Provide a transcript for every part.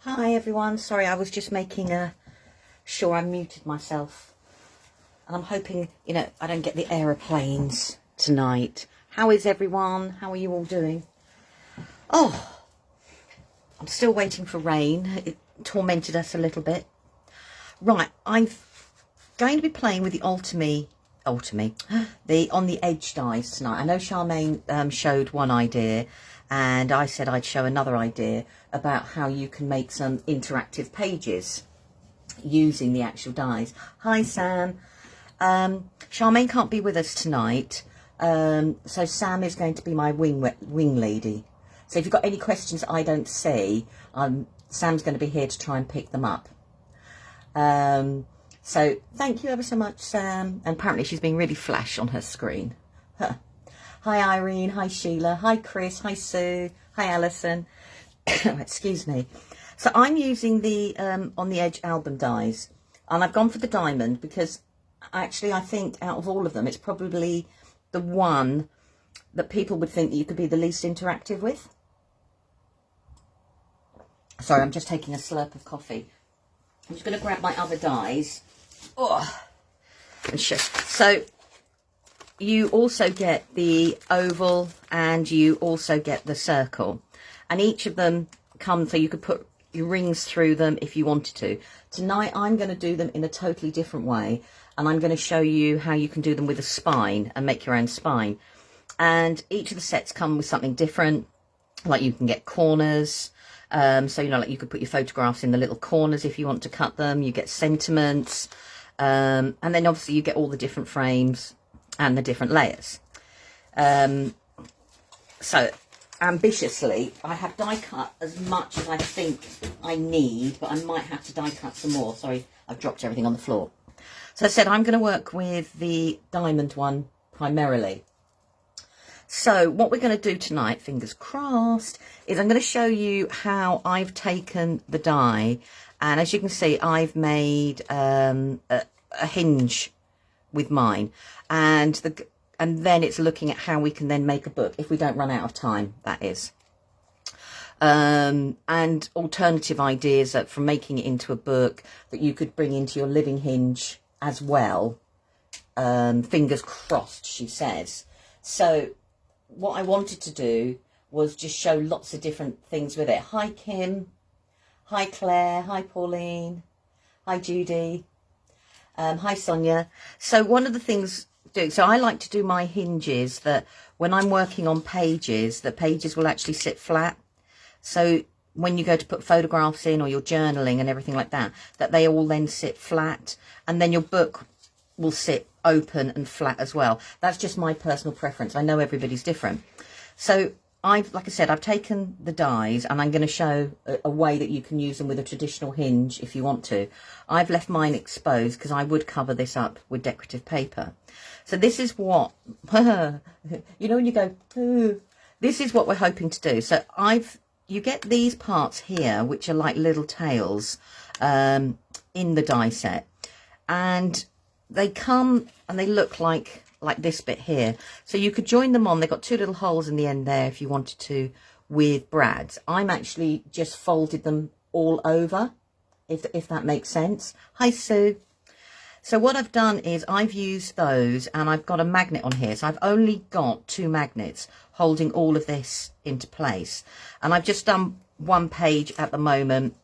Hi everyone, sorry I was just making sure I muted myself. And I'm hoping, I don't get the aeroplanes tonight. How is everyone? How are you all doing? Oh, I'm still waiting for rain. It tormented us a little bit. Right, I'm going to be playing with the the On the Edge dies tonight. I know Charmaine showed one idea, and I said I'd show another idea about how you can make some interactive pages using the actual dies. Hi Sam. Charmaine can't be with us tonight, so Sam is going to be my wing lady. So if you've got any questions I don't see, Sam's going to be here to try and pick them up. So thank you ever so much, Sam. And apparently she's being really flash on her screen. Huh. Hi Irene, hi Sheila, hi Chris, hi Sue, hi Alison. Excuse me. So I'm using the On the Edge album dies, and I've gone for the diamond because actually I think out of all of them it's probably the one that people would think that you could be the least interactive with. Sorry, I'm just taking a slurp of coffee. I'm just going to grab my other dies. Oh, and so you also get the oval and you also get the circle, and each of them come so you could put your rings through them if you wanted to. Tonight I'm going to do them in a totally different way, and I'm going to show you how you can do them with a spine and make your own spine. And each of the sets come with something different, like you can get corners. So, like you could put your photographs in the little corners if you want to cut them. You get sentiments. And then obviously you get all the different frames and the different layers. So ambitiously, I have die cut as much as I think I need, but I might have to die cut some more. Sorry, I've dropped everything on the floor. So I said I'm going to work with the diamond one primarily. So what we're going to do tonight, fingers crossed, is I'm going to show you how I've taken the die, and as you can see I've made a hinge with mine, and then it's looking at how we can then make a book if we don't run out of time, that is. And alternative ideas that from making it into a book that you could bring into your living hinge as well. Fingers crossed, she says. So what I wanted to do was just show lots of different things with it. Hi Kim, hi Claire, hi Pauline, hi Judy, hi Sonia. So one of the things, so I like to do my hinges that when I'm working on pages, the pages will actually sit flat. So when you go to put photographs in or you're journaling and everything like that, that they all then sit flat, and then your book will sit open and flat as well. That's just my personal preference. I know everybody's different. So like I said, I've taken the dies and I'm going to show a way that you can use them with a traditional hinge if you want to. I've left mine exposed because I would cover this up with decorative paper. So this is what, when you go, ooh, this is what we're hoping to do. So you get these parts here, which are like little tails in the die set. And they come and they look like this bit here. So you could join them on. They've got two little holes in the end there if you wanted to with brads. I'm actually just folded them all over, if that makes sense. Hi Sue. So what I've done is I've used those, and I've got a magnet on here. So I've only got 2 magnets holding all of this into place. And I've just done one page at the moment,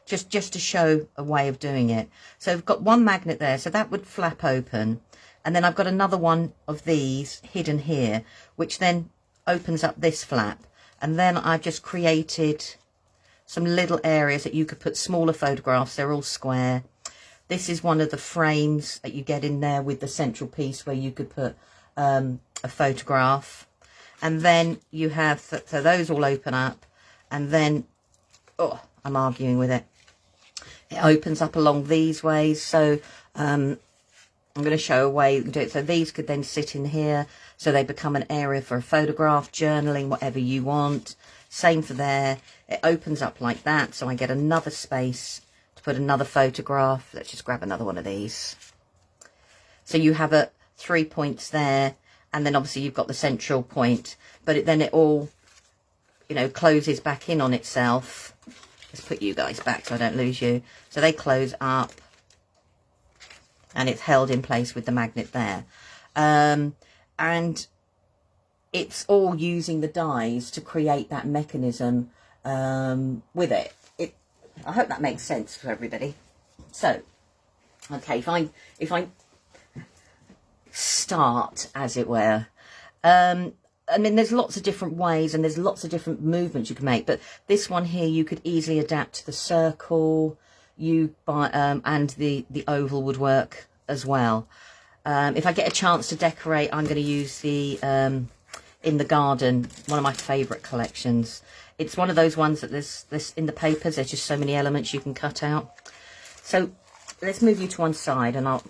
just to show a way of doing it. So I've got one magnet there, so that would flap open, and then I've got another one of these hidden here, which then opens up this flap, and then I've just created some little areas that you could put smaller photographs. They're all square. This is one of the frames that you get in there with the central piece where you could put a photograph, and then you have so those all open up, and then I'm arguing with it. It opens up along these ways. So I'm going to show a way you can do it. So these could then sit in here. So they become an area for a photograph, journaling, whatever you want. Same for there. It opens up like that. So I get another space to put another photograph. Let's just grab another one of these. So you have 3 points there. And then obviously you've got the central point. But then it all, closes back in on itself. Let's put you guys back so I don't lose you. So they close up and it's held in place with the magnet there. And it's all using the dies to create that mechanism with it. I hope that makes sense for everybody. So, okay, if I start, as it were, I mean, there's lots of different ways and there's lots of different movements you can make, but this one here you could easily adapt to the circle, and the oval would work as well. If I get a chance to decorate, I'm going to use the In the Garden, one of my favourite collections. It's one of those ones that there's in the papers, there's just so many elements you can cut out. So let's move you to one side and I'll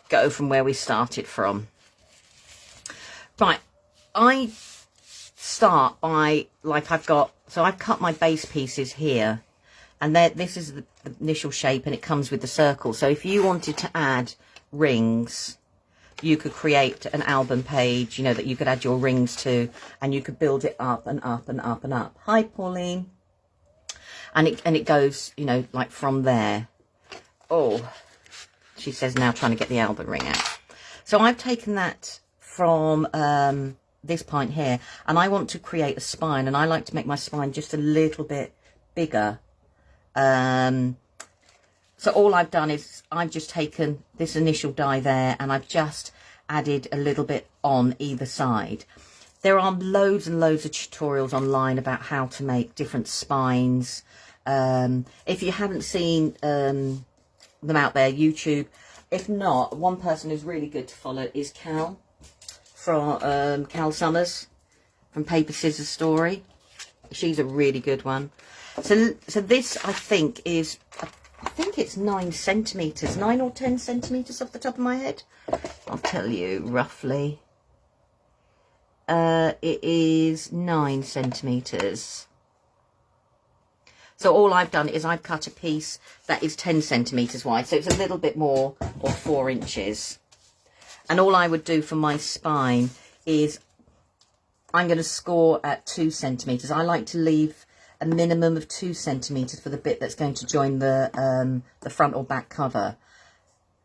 go from where we started from. Right. I start by, like, I've cut my base pieces here, and this is the initial shape, and it comes with the circle. So if you wanted to add rings, you could create an album page, you know, that you could add your rings to, and you could build it up and up and up and up. Hi, Pauline. And it goes, you know, like from there. Oh, she says now trying to get the album ring out. So I've taken that from this point here, and I want to create a spine, and I like to make my spine just a little bit bigger. So all I've done is I've just taken this initial die there and I've just added a little bit on either side. There are loads and loads of tutorials online about how to make different spines. If you haven't seen them out there, YouTube. If not, one person who's really good to follow is Cal from Cal Summers from Paper Scissors Story. She's a really good one. So this I think is, I think it's 9 centimeters, 9 or 10 centimeters off the top of my head. I'll tell you roughly. It is 9 centimeters. So all I've done is I've cut a piece that is 10 centimeters wide. So it's a little bit more, or 4 inches. And all I would do for my spine is I'm going to score at 2 centimeters. I like to leave a minimum of 2 centimeters for the bit that's going to join the front or back cover.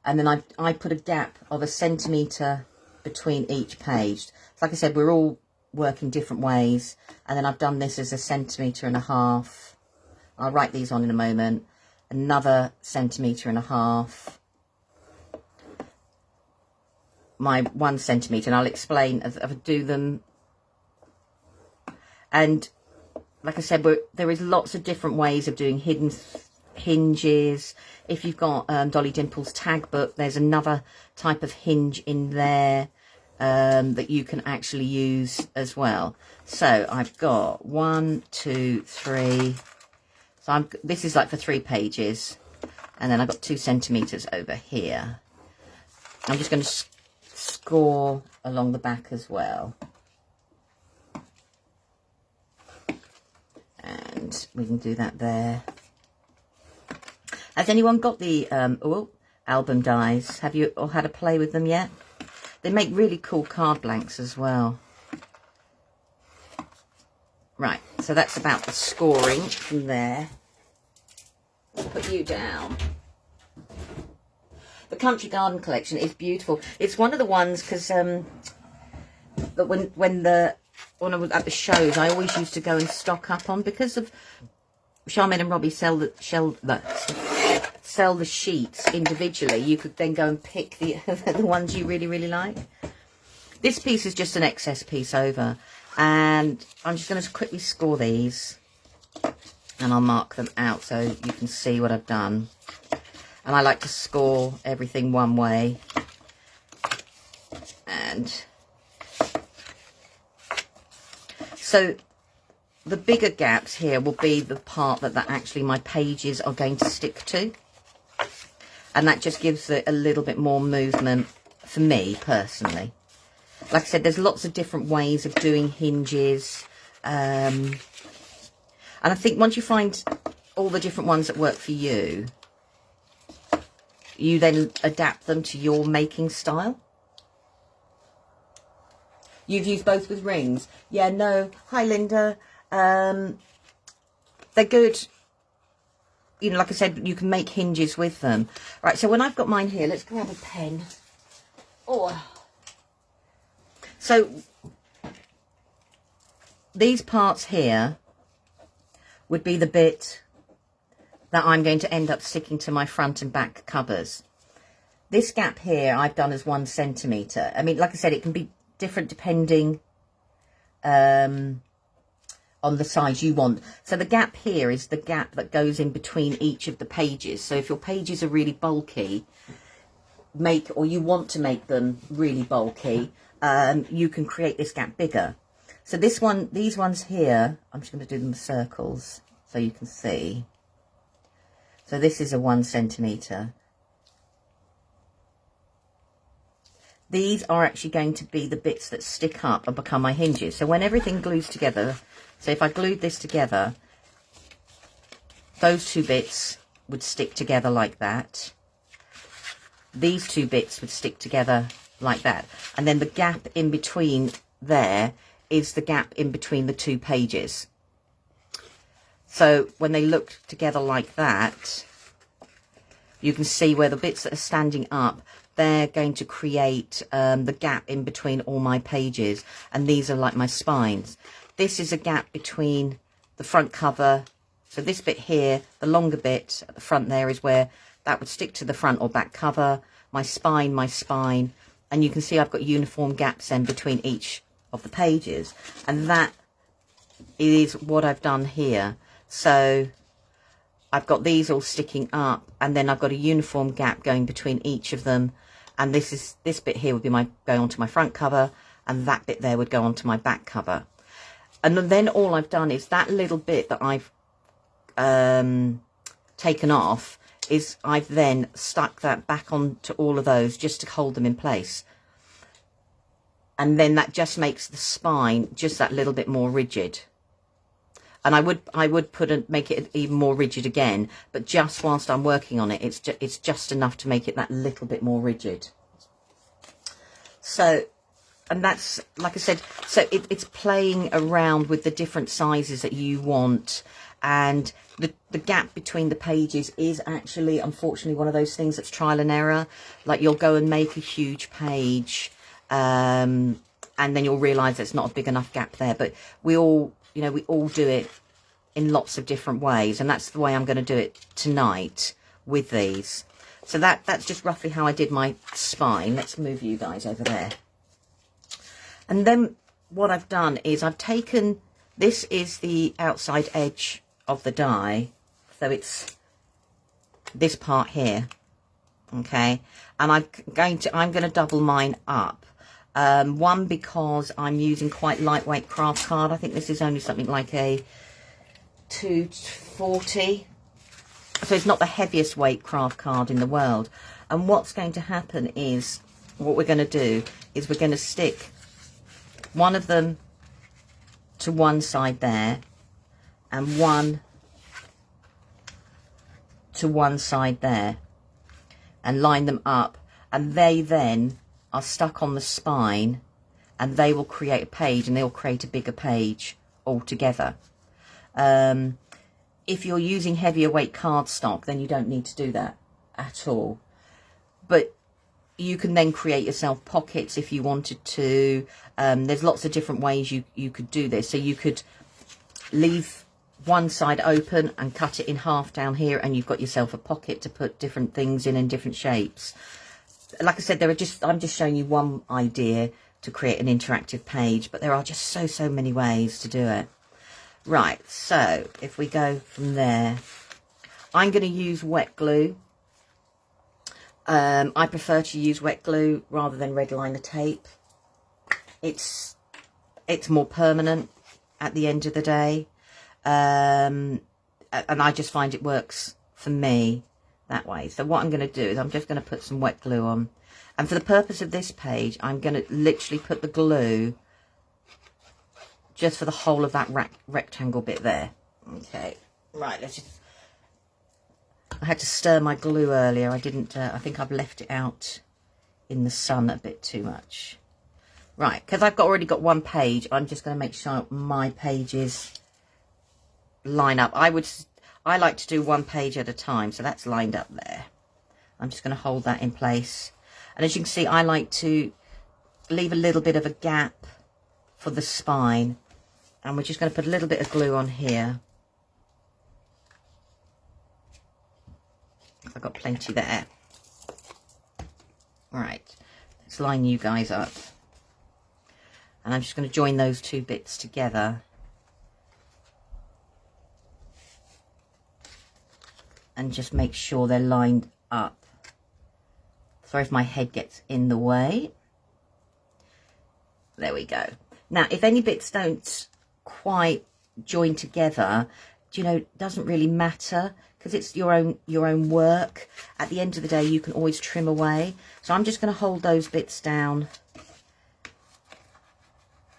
And then I put a gap of 1 centimeter between each page. Like I said, we're all working different ways. And then I've done this as 1.5 centimeters. I'll write these on in a moment. Another 1.5 centimeters. My 1 centimeter, and I'll explain as I do them. And like I said, there is lots of different ways of doing hidden hinges. If you've got Dolly Dimple's tag book, there's another type of hinge in there that you can actually use as well. So I've got 1, 2, 3. So this is like for 3 pages, and then I've got 2 centimeters over here. I'm just going to score along the back as well, and we can do that there. Has anyone got the album dies? Have you all had a play with them yet? They make really cool card blanks as well. Right, so that's about the scoring from there. I'll put you down. The Country Garden collection is beautiful. It's one of the ones, because that when I was at the shows, I always used to go and stock up on, because of Charmaine and Robbie sell the sheets individually. You could then go and pick the the ones you really, really like. This piece is just an excess piece over, and I'm just going to quickly score these, and I'll mark them out so you can see what I've done. And I like to score everything one way. And so the bigger gaps here will be the part that actually my pages are going to stick to. And that just gives it a little bit more movement for me personally. Like I said, there's lots of different ways of doing hinges. And I think once you find all the different ones that work for you, you then adapt them to your making style. You've used both with rings? Yeah, no. Hi, Linda. They're good. you know, like I said, you can make hinges with them. Right, so when I've got mine here, let's grab a pen. Oh, so these parts here would be the bit that I'm going to end up sticking to my front and back covers. This gap here I've done as 1 centimetre. I mean, like I said, it can be different depending on the size you want. So the gap here is the gap that goes in between each of the pages. So if your pages are really bulky, or you want to make them really bulky, you can create this gap bigger. So this one, these ones here, I'm just going to do them circles so you can see. So this is a 1 centimetre. These are actually going to be the bits that stick up and become my hinges. So when everything glues together, so if I glued this together, those 2 bits would stick together like that. These 2 bits would stick together like that. And then the gap in between there is the gap in between the 2 pages. So when they look together like that, you can see where the bits that are standing up, they're going to create the gap in between all my pages. And these are like my spines. This is a gap between the front cover. So this bit here, the longer bit at the front there is where that would stick to the front or back cover. My spine. And you can see I've got uniform gaps then between each of the pages. And that is what I've done here. So I've got these all sticking up, and then I've got a uniform gap going between each of them. And this bit here would be going onto my front cover, and that bit there would go onto my back cover. And then all I've done is that little bit that I've taken off is I've then stuck that back onto all of those just to hold them in place. And then that just makes the spine just that little bit more rigid. And I would make it even more rigid again, but just whilst I'm working on it, it's just enough to make it that little bit more rigid. So, and that's, like I said, so it's playing around with the different sizes that you want. And the gap between the pages is actually, unfortunately, one of those things that's trial and error. Like, you'll go and make a huge page, and then you'll realise it's not a big enough gap there. But we all do it in lots of different ways, and that's the way I'm going to do it tonight with these. So that's just roughly how I did my spine. Let's move you guys over there. And then what I've done is I've taken, this is the outside edge of the die, so it's this part here, okay, and I'm going to double mine up. One, because I'm using quite lightweight craft card. I think this is only something like a 240, so it's not the heaviest weight craft card in the world. And what's going to happen is, what we're going to do is we're going to stick one of them to one side there, and one to one side there, and line them up, and they then are stuck on the spine, and they will create a page, and they'll create a bigger page altogether. If you're using heavier weight cardstock, then you don't need to do that at all. But you can then create yourself pockets if you wanted to. There's lots of different ways you could do this. So you could leave one side open and cut it in half down here, and you've got yourself a pocket to put different things in different shapes. Like I said, I'm just showing you one idea to create an interactive page, but there are just so many ways to do it. Right, so if we go from there, I'm going to use wet glue. I prefer to use wet glue rather than red liner tape. It's more permanent at the end of the day, and I just find it works for me that way. So what I'm going to do is I'm just going to put some wet glue on, and for the purpose of this page, I'm going to literally put the glue just for the whole of that rectangle bit there. Okay, right, let's just, I had to stir my glue earlier. I didn't, I think I've left it out in the sun a bit too much. Right, because I've already got one page, I'm just going to make sure my pages line up. I I like to do one page at a time, so that's lined up there. I'm just going to hold that in place. And as you can see, I like to leave a little bit of a gap for the spine. And we're just going to put a little bit of glue on here. I've got plenty there. Right, let's line you guys up. And I'm just going to join those two bits together. And just make sure they're lined up. Sorry if my head gets in the way. There we go. Now, if any bits don't quite join together, you know, it doesn't really matter because it's your own work. At the end of the day, you can always trim away. So I'm just going to hold those bits down.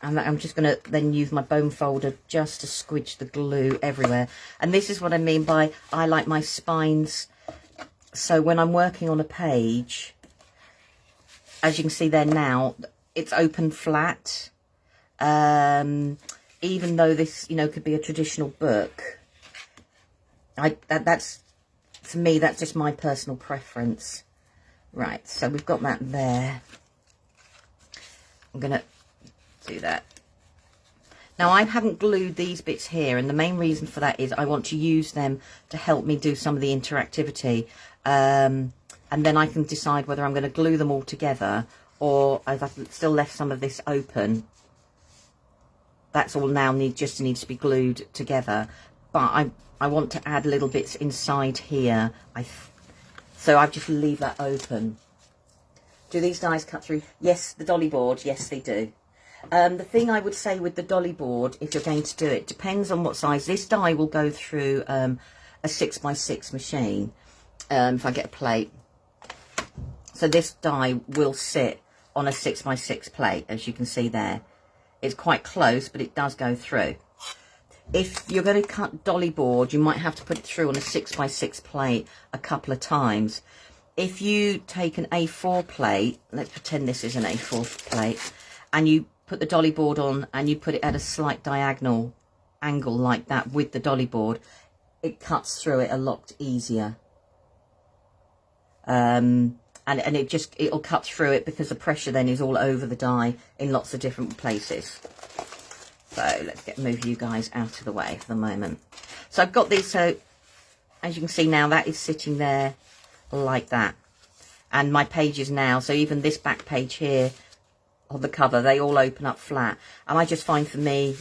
And I'm just going to then use my bone folder just to squidge the glue everywhere. And this is what I mean by I like my spines. So when I'm working on a page, as you can see there now, it's open flat. Even though this, you know, could be a traditional book, that's, to me, that's just my personal preference. Right, so we've got that there. I'm going to do that. Now, I haven't glued these bits here, and the main reason for that is I want to use them to help me do some of the interactivity. And then I can decide whether I'm going to glue them all together or if I've still left some of this open. That's all now needs to be glued together. But I want to add little bits inside here. So I just leave that open. Do these dies cut through? Yes, the dolly board. Yes, they do. The thing I would say with the dolly board, if you're going to do it, depends on what size. This die will go through a 6x6 machine. If I get a plate. So this die will sit on a 6x6 plate, as you can see there. It's quite close, but it does go through. If you're going to cut dolly board, you might have to put it through on a 6x6 plate a couple of times. If you take an A4 plate, let's pretend this is an A4 plate, and you put the dolly board on and you put it at a slight diagonal angle like that with the dolly board, it cuts through it a lot easier. And it'll cut through it because the pressure then is all over the die in lots of different places. So let's move you guys out of the way for the moment. So I've got these, so as you can see now, that is sitting there like that. And my pages now, so even this back page here on the cover, they all open up flat. And I just find for me,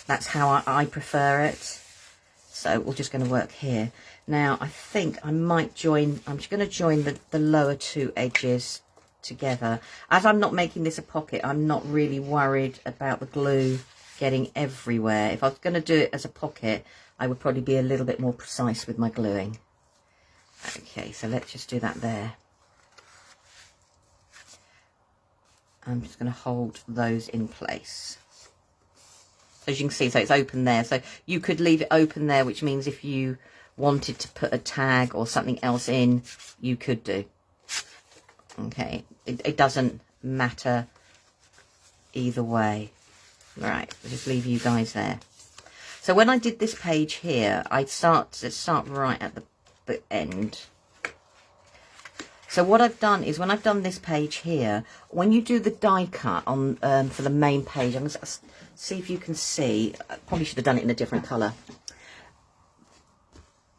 that's how I prefer it. So we're just going to work here. Now, I think I might join, I'm just going to join the lower two edges together. As I'm not making this a pocket, I'm not really worried about the glue getting everywhere. If I was going to do it as a pocket, I would probably be a little bit more precise with my gluing. Okay, so let's just do that there. I'm just going to hold those in place. As you can see, so it's open there. So you could leave it open there, which means if you wanted to put a tag or something else in, you could do. Okay, it doesn't matter either way. Right, I'll just leave you guys there. So when I did this page here, let's start right at the end. So what I've done is, when I've done this page here, when you do the die cut on for the main page, I'm going to see if you can see. I probably should have done it in a different colour.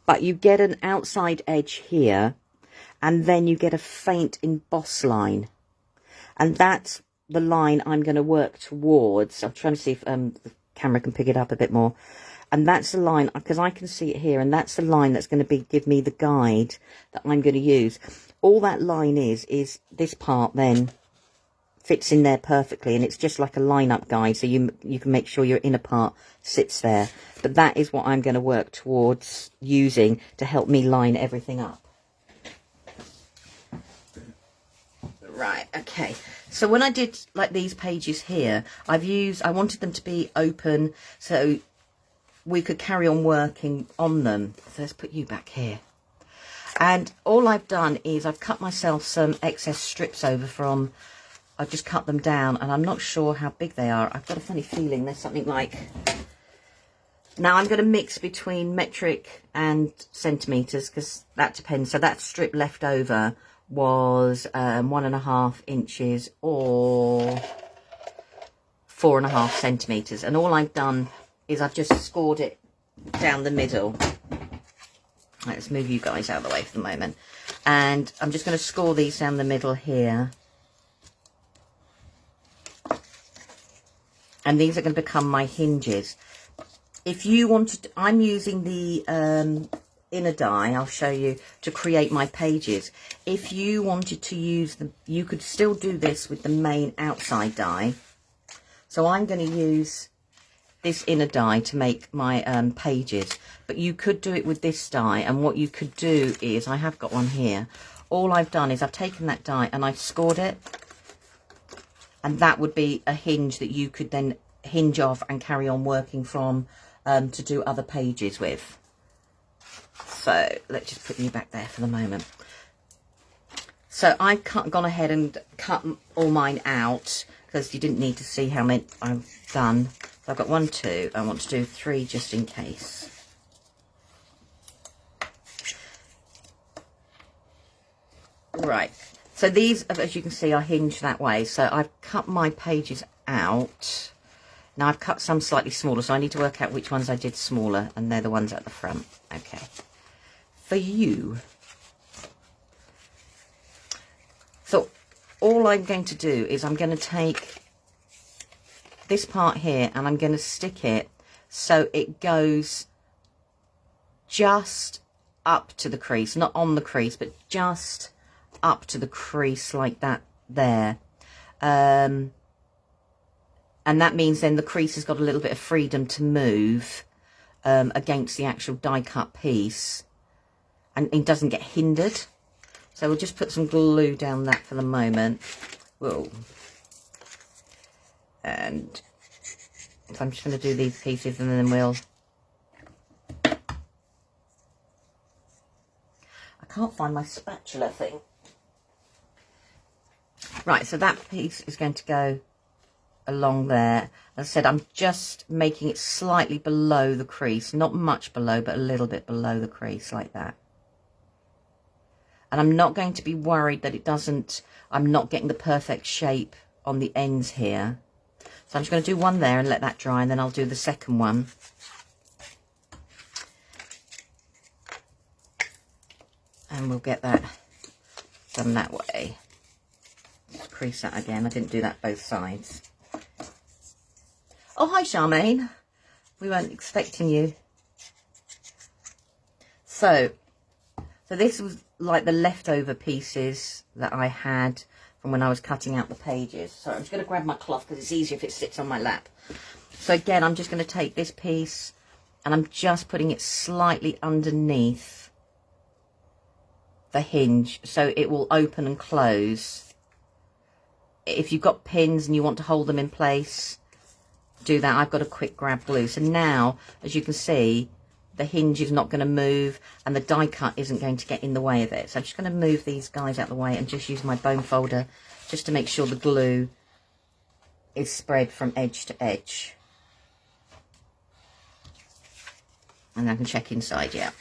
But you get an outside edge here, and then you get a faint emboss line. And that's the line I'm going to work towards. I'm trying to see if the camera can pick it up a bit more. And that's the line, because I can see it here, and that's the line that's going to give me the guide that I'm going to use. All that line is this part then fits in there perfectly, and it's just like a line-up guide, so you can make sure your inner part sits there. But that is what I'm going to work towards using to help me line everything up. Right, okay. So when I did like these pages here, I wanted them to be open so we could carry on working on them. So let's put you back here. And all I've done is I've cut myself some excess strips over from, I've just cut them down, and I'm not sure how big they are. I've got a funny feeling there's something like Now I'm going to mix between metric and centimetres because that depends. So that strip left over was 1.5 inches or 4.5 centimetres. And all I've done is I've just scored it down the middle. Right, let's move you guys out of the way for the moment. And I'm just going to score these down the middle here. And these are going to become my hinges. If you wanted, I'm using the inner die, I'll show you, to create my pages. If you wanted to use the, you could still do this with the main outside die. So I'm going to use this inner die to make my pages. But you could do it with this die. And what you could do is, I have got one here. All I've done is I've taken that die and I've scored it. And that would be a hinge that you could then hinge off and carry on working from to do other pages with. So let's just put you back there for the moment. So I've gone ahead and cut all mine out because you didn't need to see how many I've done. So I've got 1, 2. I want to do 3 just in case. Right. So these, as you can see, are hinged that way. So I've cut my pages out. Now I've cut some slightly smaller, so I need to work out which ones I did smaller, and they're the ones at the front. Okay. For you. So all I'm going to do is I'm going to take this part here and I'm going to stick it so it goes just up to the crease, not on the crease, but just up to the crease like that there. And that means then the crease has got a little bit of freedom to move against the actual die cut piece, and it doesn't get hindered. So we'll just put some glue down that for the moment. Whoa. And so I'm just going to do these pieces and then we'll... I can't find my spatula thing. Right, so that piece is going to go along there. As I said, I'm just making it slightly below the crease, not much below, but a little bit below the crease like that. And I'm not going to be worried that it doesn't, I'm not getting the perfect shape on the ends here. So I'm just going to do one there and let that dry, and then I'll do the second one. And we'll get that done that way. Just crease that again. I didn't do that both sides. Oh, hi, Charmaine. We weren't expecting you. So this was like the leftover pieces that I had from when I was cutting out the pages. So I'm just going to grab my cloth because it's easier if it sits on my lap. So again, I'm just going to take this piece and I'm just putting it slightly underneath the hinge so it will open and close. If you've got pins and you want to hold them in place, do that. I've got a quick grab glue. So now, as you can see, the hinge is not going to move and the die cut isn't going to get in the way of it. So I'm just going to move these guys out of the way and just use my bone folder just to make sure the glue is spread from edge to edge. And I can check inside, yeah.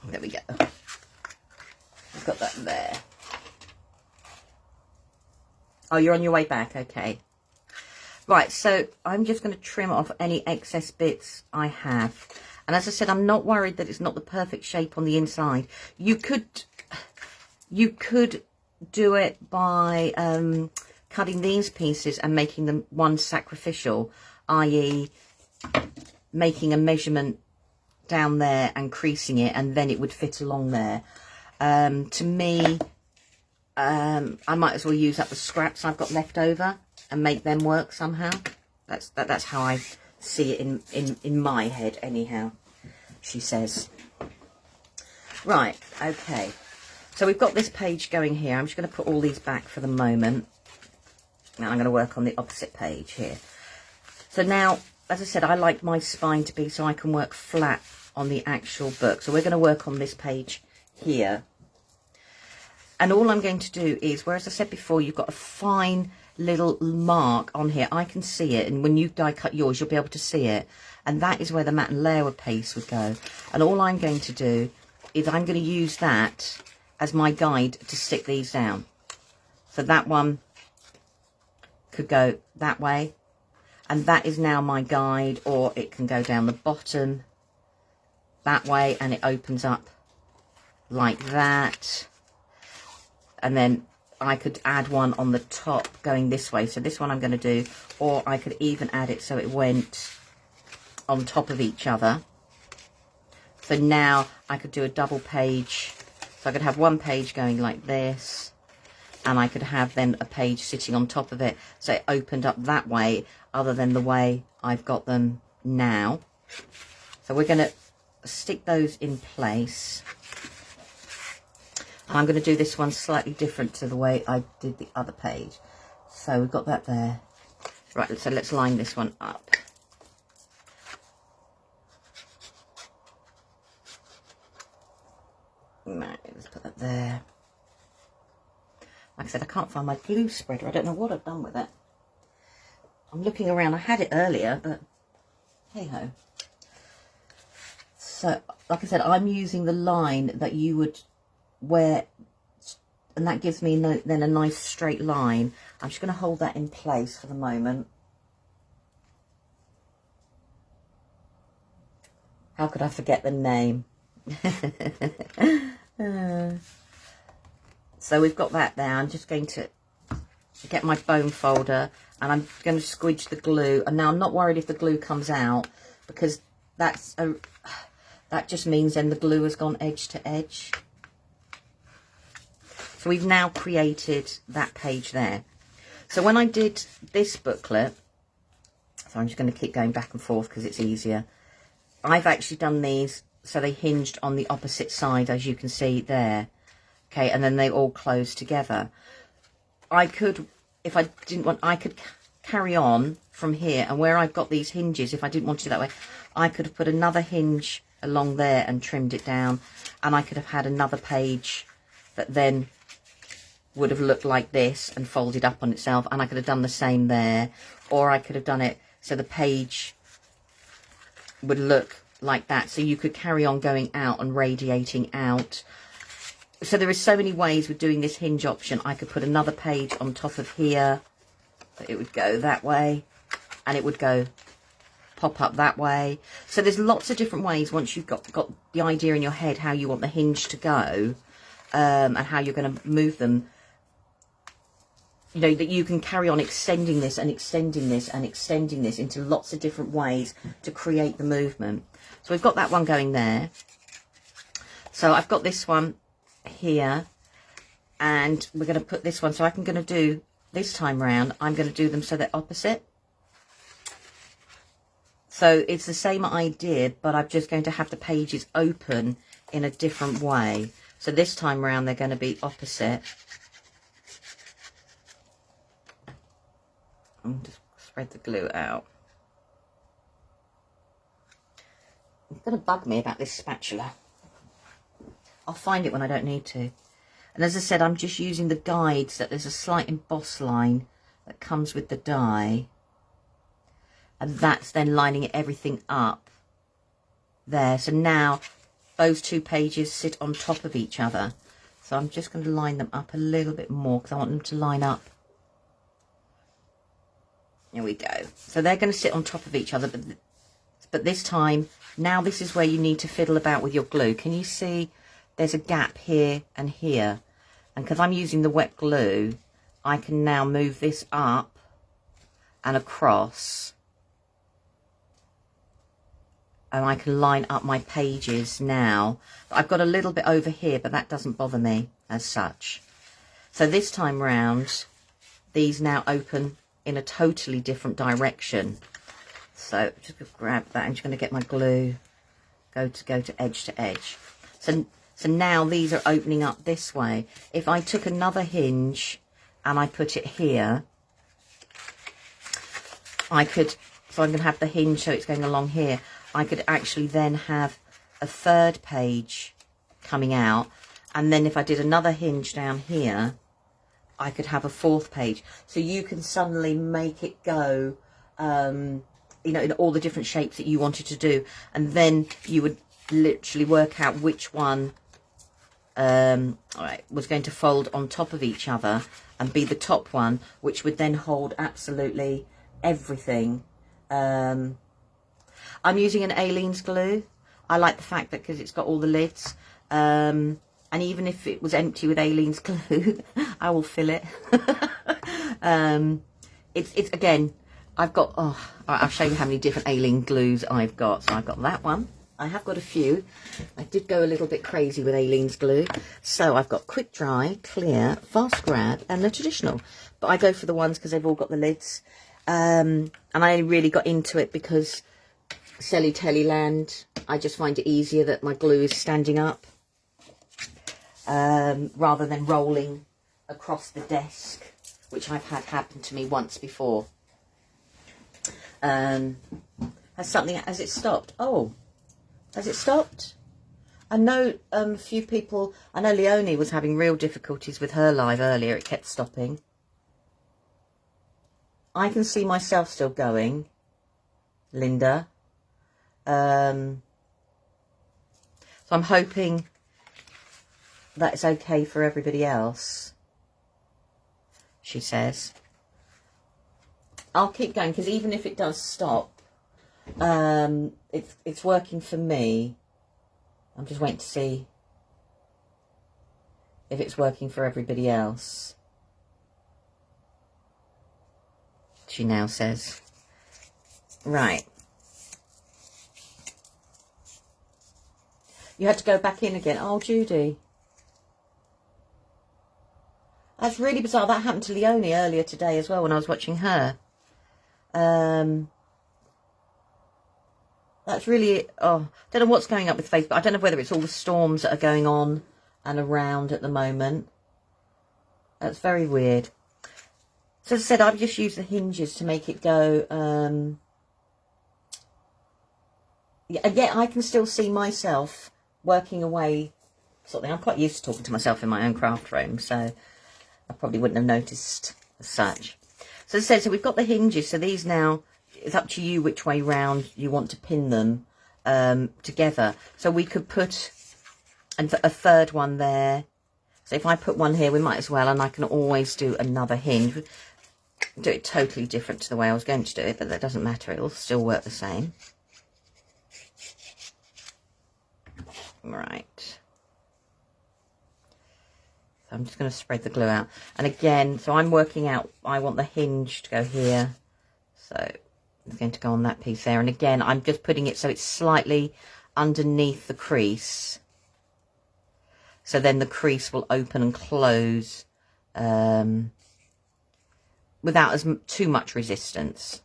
There we go. I've got that there. Oh, you're on your way back, okay. Right, so I'm just going to trim off any excess bits I have. And as I said, I'm not worried that it's not the perfect shape on the inside. You could do it by cutting these pieces and making them one sacrificial, i.e. making a measurement down there and creasing it, and then it would fit along there. To me, I might as well use up the scraps I've got left over and make them work somehow. That's how I see it in my head anyhow, she says. Right, okay. So we've got this page going here. I'm just going to put all these back for the moment. Now I'm going to work on the opposite page here. So now, as I said, I like my spine to be so I can work flat on the actual book. So we're going to work on this page here. And all I'm going to do is, whereas I said before, you've got a fine little mark on here. I can see it, and when you die cut yours, you'll be able to see it. And that is where the matte and layer paste would go. And all I'm going to do is I'm going to use that as my guide to stick these down. So that one could go that way, and that is now my guide, or it can go down the bottom that way, and it opens up like that. And then I could add one on the top going this way. So this one I'm going to do, or I could even add it so it went on top of each other. So now I could do a double page. So I could have one page going like this, and I could have then a page sitting on top of it. So it opened up that way, other than the way I've got them now. So we're going to stick those in place. And I'm going to do this one slightly different to the way I did the other page. So we've got that there. Right, so let's line this one up. Right, let's put that there. Like I said, I can't find my glue spreader. I don't know what I've done with it. I'm looking around. I had it earlier, but hey-ho. So, like I said, I'm using the line that you would wear, and that gives me then a nice straight line. I'm just going to hold that in place for the moment. How could I forget the name? So we've got that there. I'm just going to get my bone folder, and I'm going to squidge the glue. And now I'm not worried if the glue comes out, because that just means then the glue has gone edge to edge. So we've now created that page there. So when I did this booklet, so I'm just going to keep going back and forth because it's easier. I've actually done these so they hinged on the opposite side, as you can see there. Okay, and then they all close together. I could, if I didn't want, I could carry on from here, and where I've got these hinges, if I didn't want to do that way, I could have put another hinge along there and trimmed it down, and I could have had another page that then would have looked like this and folded up on itself, and I could have done the same there, or I could have done it so the page would look like that, so you could carry on going out and radiating out. So there is so many ways with doing this hinge option. I could put another page on top of here, but it would go that way, and it would go pop up that way. So there's lots of different ways, once you've got the idea in your head how you want the hinge to go, and how you're going to move them, you know, that you can carry on extending this and extending this and extending this into lots of different ways to create the movement. So we've got that one going there. So I've got this one here, and we're going to put this one, so I'm going to do this time round, I'm going to do them so they're opposite. So it's the same idea, but I'm just going to have the pages open in a different way. So this time round they're going to be opposite. I'm just spread the glue out. It's going to bug me about this spatula. I'll find it when I don't need to. And as I said, I'm just using the guides, that there's a slight emboss line that comes with the die. And that's then lining everything up there. So now those two pages sit on top of each other. So I'm just going to line them up a little bit more because I want them to line up. There we go. So they're going to sit on top of each other. But this time, now this is where you need to fiddle about with your glue. Can you see there's a gap here and here? And because I'm using the wet glue, I can now move this up and across. And I can line up my pages now. I've got a little bit over here, but that doesn't bother me as such. So this time round, these now open in a totally different direction. So I'm just going to grab that. I'm just going to get my glue, go to edge to edge. So now these are opening up this way. If I took another hinge and I put it here, I could, so I'm going to have the hinge so it's going along here. I could actually then have a third page coming out. And then if I did another hinge down here, I could have a 4th page. So you can suddenly make it go, you know, in all the different shapes that you wanted to do. And then you would literally work out which one was going to fold on top of each other and be the top one, which would then hold absolutely everything. I'm using an Aleene's glue. I like the fact that because it's got all the lids, and even if it was empty with Aleene's glue, I will fill it. It's again, I've got, I'll show you how many different Aleen glues I've got. So I've got that one. I have got a few. I did go a little bit crazy with Aleene's glue. So I've got quick dry, clear, fast grab, and the traditional. But I go for the ones because they've all got the lids. And I really got into it because Selly Tellyland, I just find it easier that my glue is standing up rather than rolling across the desk, which I've had happen to me once before. Has it stopped? Oh, has it stopped? I know a few people, I know Leonie was having real difficulties with her live earlier. It kept stopping. I can see myself still going, Linda. So I'm hoping that it's okay for everybody else, she says. I'll keep going because even if it does stop, it's working for me. I'm just waiting to see if it's working for everybody else. She now says, right. You had to go back in again. Oh, Judy. That's really bizarre. That happened to Leonie earlier today as well when I was watching her. That's really, I don't know what's going up with Facebook. I don't know whether it's all the storms that are going on and around at the moment. That's very weird. So as I said, I've just used the hinges to make it go. Yeah, I can still see myself working away something. I'm quite used to talking to myself in my own craft room, so I probably wouldn't have noticed as such. So as I said, so we've got the hinges. So these now, it's up to you which way round you want to pin them together. So we could put a 3rd one there. So if I put one here, we might as well, and I can always do another hinge. Do it totally different to the way I was going to do it, but that doesn't matter. It will still work the same. Right. So I'm just going to spread the glue out. And again, so I'm working out, I want the hinge to go here. So it's going to go on that piece there. And again, I'm just putting it so it's slightly underneath the crease. So then the crease will open and close without too much resistance.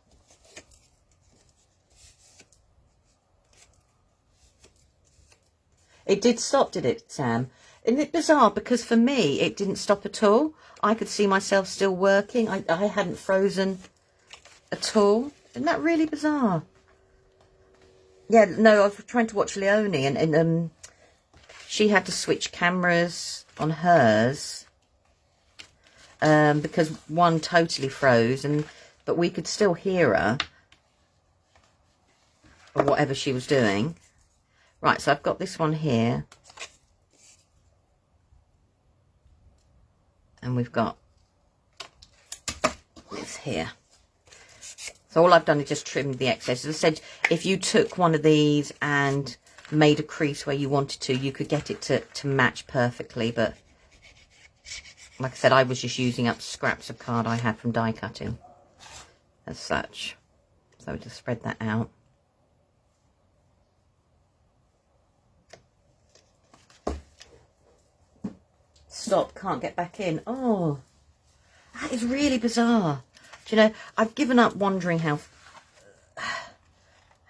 It did stop, did it, Sam? Isn't it bizarre? Because for me, it didn't stop at all. I could see myself still working. I hadn't frozen at all. Isn't that really bizarre? Yeah, no, I was trying to watch Leonie, and she had to switch cameras on hers because one totally froze, but we could still hear her or whatever she was doing. Right, so I've got this one here. And we've got this here. So all I've done is just trimmed the excess. As I said, if you took one of these and made a crease where you wanted to, you could get it to match perfectly. But like I said, I was just using up scraps of card I had from die cutting as such. So just spread that out. Stop, can't get back in. Oh, that is really bizarre. Do you know, I've given up wondering how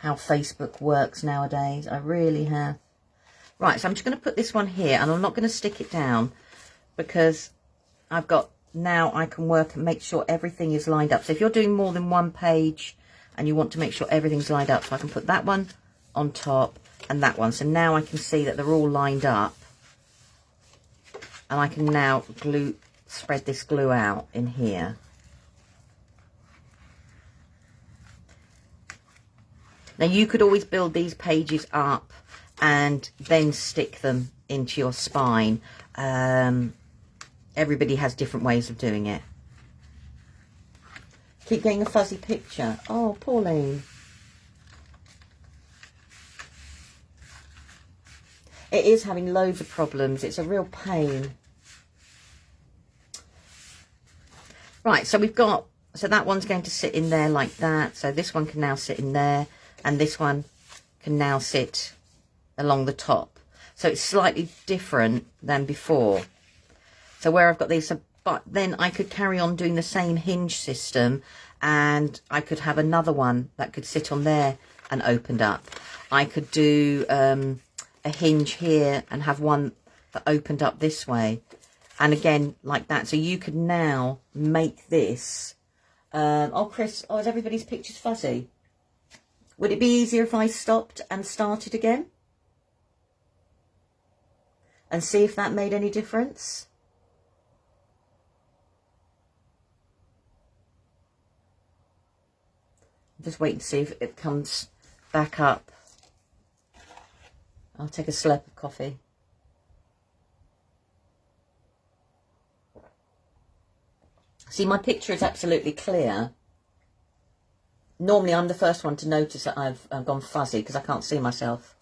Facebook works nowadays. I really have. Right, so I'm just going to put this one here, and I'm not going to stick it down because I've got, now I can work and make sure everything is lined up. So if you're doing more than one page and you want to make sure everything's lined up, so I can put that one on top and that one. So now I can see that they're all lined up. And I can now spread this glue out in here. Now you could always build these pages up and then stick them into your spine. Everybody has different ways of doing it. Keep getting a fuzzy picture. Oh, Pauline. It is having loads of problems. It's a real pain. Right, so we've got, so that one's going to sit in there like that. So this one can now sit in there, and this one can now sit along the top. So it's slightly different than before. So where I've got these, but then I could carry on doing the same hinge system, and I could have another one that could sit on there and opened up. I could do a hinge here and have one that opened up this way, and again like that. So you could now make this. Oh, Chris, oh, is everybody's pictures fuzzy? Would it be easier if I stopped and started again and see if that made any difference? Just wait to see if it comes back up. I'll take a slurp of coffee. See, my picture is absolutely clear. Normally, I'm the first one to notice that I've gone fuzzy because I can't see myself.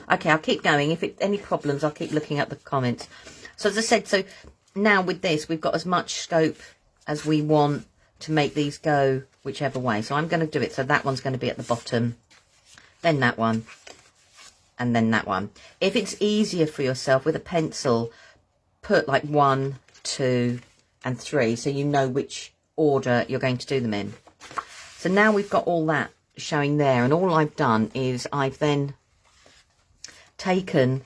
Okay, I'll keep going. If it any problems, I'll keep looking at the comments. So as I said, so now with this, we've got as much scope as we want to make these go whichever way. So I'm going to do it. So that one's going to be at the bottom, then that one, and then that one. If it's easier for yourself with a pencil, put like 1, 2, and 3, so you know which order you're going to do them in. So now we've got all that showing there, and all I've done is I've then taken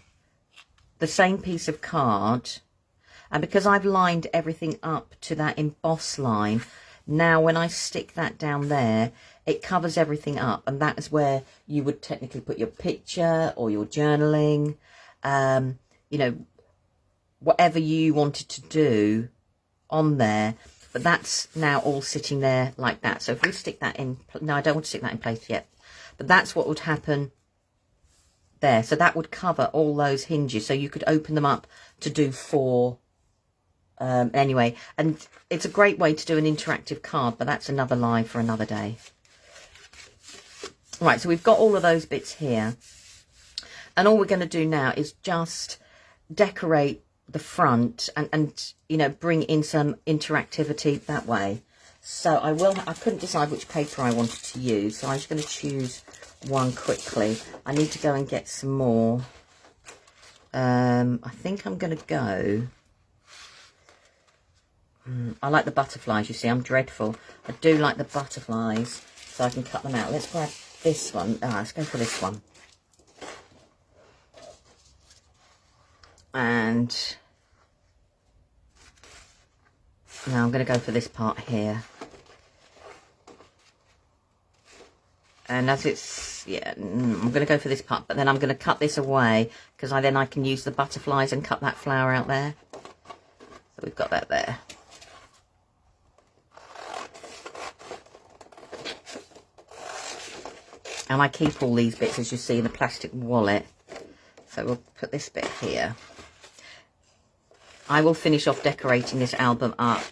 the same piece of card, and because I've lined everything up to that emboss line, now when I stick that down there, it covers everything up, and that is where you would technically put your picture or your journaling, you know, whatever you wanted to do on there. But that's now all sitting there like that. So if we stick that in, no, I don't want to stick that in place yet, but that's what would happen there. So that would cover all those hinges, so you could open them up to do 4 anyway. And it's a great way to do an interactive card, but that's another live for another day. Right, so we've got all of those bits here, and all we're going to do now is just decorate the front and you know, bring in some interactivity that way. So I couldn't decide which paper I wanted to use, so I'm just going to choose one quickly. I need to go and get some more. I think I'm going to go, I like the butterflies, you see. I'm dreadful. I do like the butterflies, so I can cut them out. Let's grab this one. Let's go for this one. And now I'm going to go for this part here. And as it's, yeah, I'm going to go for this part, but then I'm going to cut this away, because then I can use the butterflies and cut that flower out there. So we've got that there. And I keep all these bits, as you see, in the plastic wallet. So we'll put this bit here. I will finish off decorating this album up.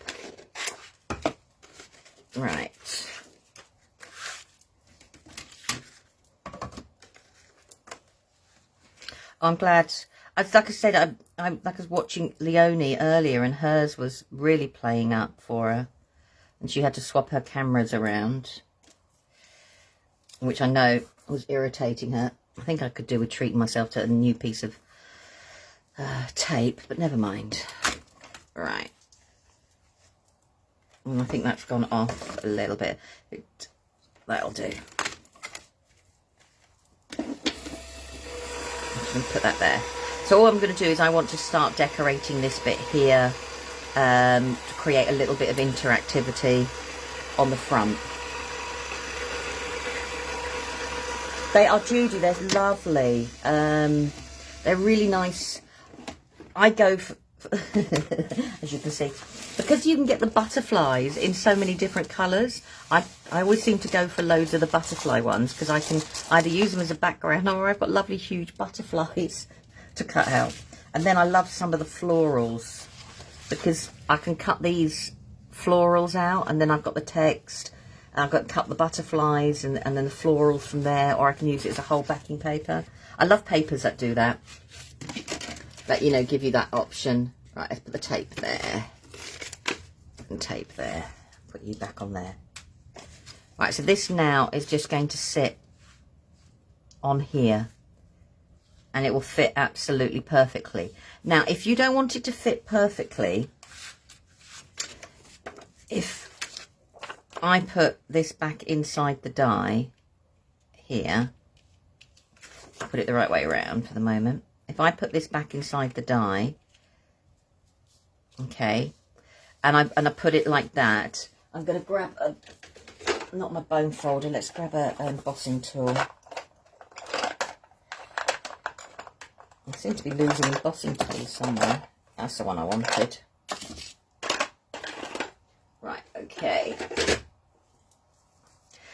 Right. I'm glad. Like I said, I was watching Leonie earlier, and hers was really playing up for her. And she had to swap her cameras around, which I know was irritating her. I think I could do with treating myself to a new piece of tape, but never mind. Right. And I think that's gone off a little bit. That'll do. Put that there. So all I'm going to do is I want to start decorating this bit here to create a little bit of interactivity on the front. They are Judy, they're lovely. They're really nice. I go for, as you can see, because you can get the butterflies in so many different colours. I always seem to go for loads of the butterfly ones because I can either use them as a background or I've got lovely huge butterflies to cut out. And then I love some of the florals because I can cut these florals out and then I've got the text. I've got to cut the butterflies and then the florals from there, or I can use it as a whole backing paper. I love papers that do that. That, you know, give you that option. Right, let's put the tape there. And tape there. Put you back on there. Right, so this now is just going to sit on here. And it will fit absolutely perfectly. Now, if you don't want it to fit perfectly, if I put this back inside the die here, put it the right way around for the moment. If I put this back inside the die, okay, and I put it like that, I'm going to grab a, not my bone folder, let's grab a embossing tool. I seem to be losing embossing tools somewhere. That's the one I wanted. Right, okay.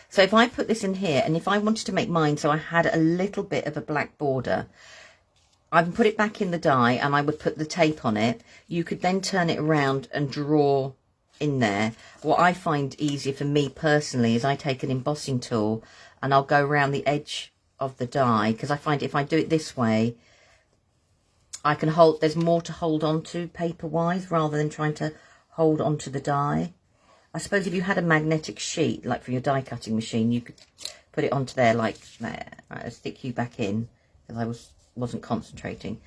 So if I put this in here, and if I wanted to make mine so I had a little bit of a black border, I can put it back in the die and I would put the tape on it. You could then turn it around and draw in there. What I find easier for me personally is I take an embossing tool and I'll go around the edge of the die, because I find if I do it this way, I can hold, there's more to hold on to paper-wise rather than trying to hold onto the die. I suppose if you had a magnetic sheet, like for your die cutting machine, you could put it onto there like there. Right, let's stick you back in, because I wasn't concentrating.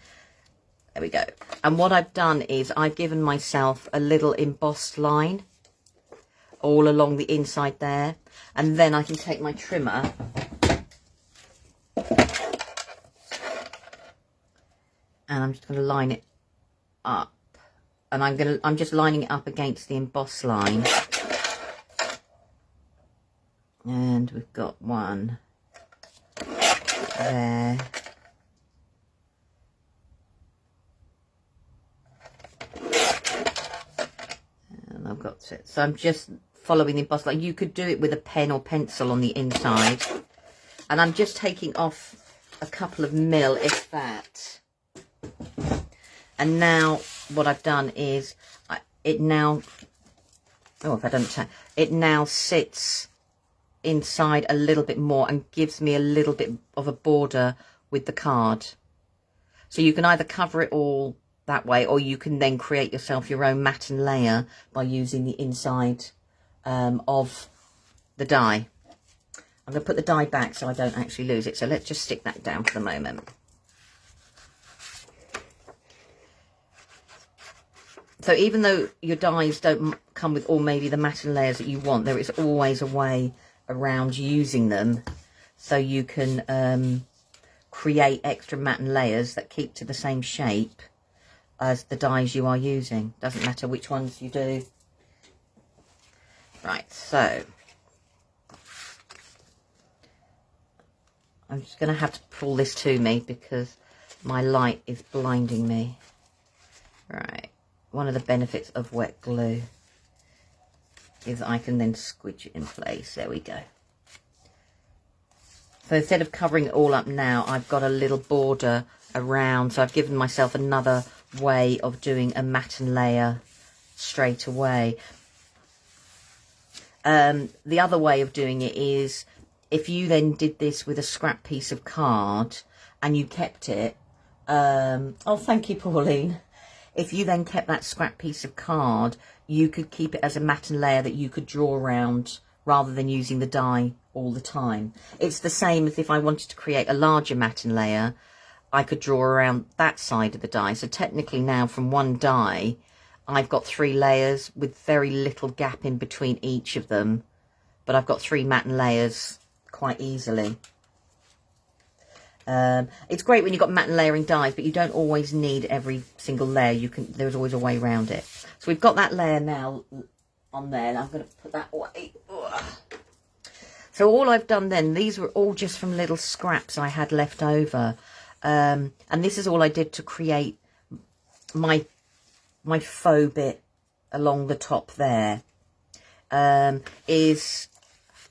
There we go. And what I've done is I've given myself a little embossed line all along the inside there. And then I can take my trimmer and I'm just going to line it up. And I'm just lining it up against the emboss line. And we've got one there. And I've got it. So I'm just following the emboss line. You could do it with a pen or pencil on the inside. And I'm just taking off a couple of mil, if that. And now what I've done is it now, oh, if I don't check, it now sits inside a little bit more and gives me a little bit of a border with the card. So you can either cover it all that way, or you can then create yourself your own matten layer by using the inside of the die. I'm going to put the die back so I don't actually lose it. So let's just stick that down for the moment. So even though your dies don't come with all maybe the matten layers that you want, there is always a way around using them so you can create extra matten layers that keep to the same shape as the dies you are using. Doesn't matter which ones you do. Right, so I'm just going to have to pull this to me because my light is blinding me. Right. One of the benefits of wet glue is I can then squidge it in place. There we go. So instead of covering it all up now, I've got a little border around. So I've given myself another way of doing a matten layer straight away. The other way of doing it is if you then did this with a scrap piece of card and you kept it. Oh, thank you, Pauline. If you then kept that scrap piece of card, you could keep it as a matten layer that you could draw around rather than using the die all the time. It's the same as if I wanted to create a larger matten layer, I could draw around that side of the die. So technically now from one die, I've got 3 layers with very little gap in between each of them. But I've got 3 matten layers quite easily. It's great when you've got matten layering dies, but you don't always need every single layer. There's always a way around it. So we've got that layer now on there, and I'm going to put that away. Ugh. So all I've done then, these were all just from little scraps I had left over, and this is all I did to create my my faux bit along the top there is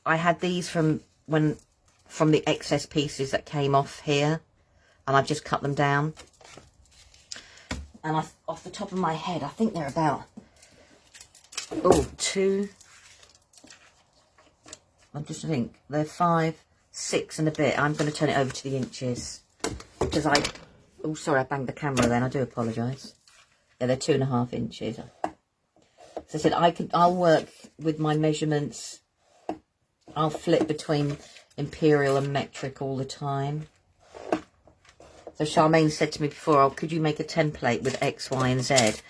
I had these from the excess pieces that came off here, and I've just cut them down. And off the top of my head, I think they're about, I'm just think they're 5, 6 and a bit. I'm going to turn it over to the inches because oh, sorry, I banged the camera then. I do apologise. Yeah, they're 2.5 inches. So I said I'll work with my measurements. I'll flip between imperial and metric all the time. So Charmaine said to me before, oh, could you make a template with X, Y and Z?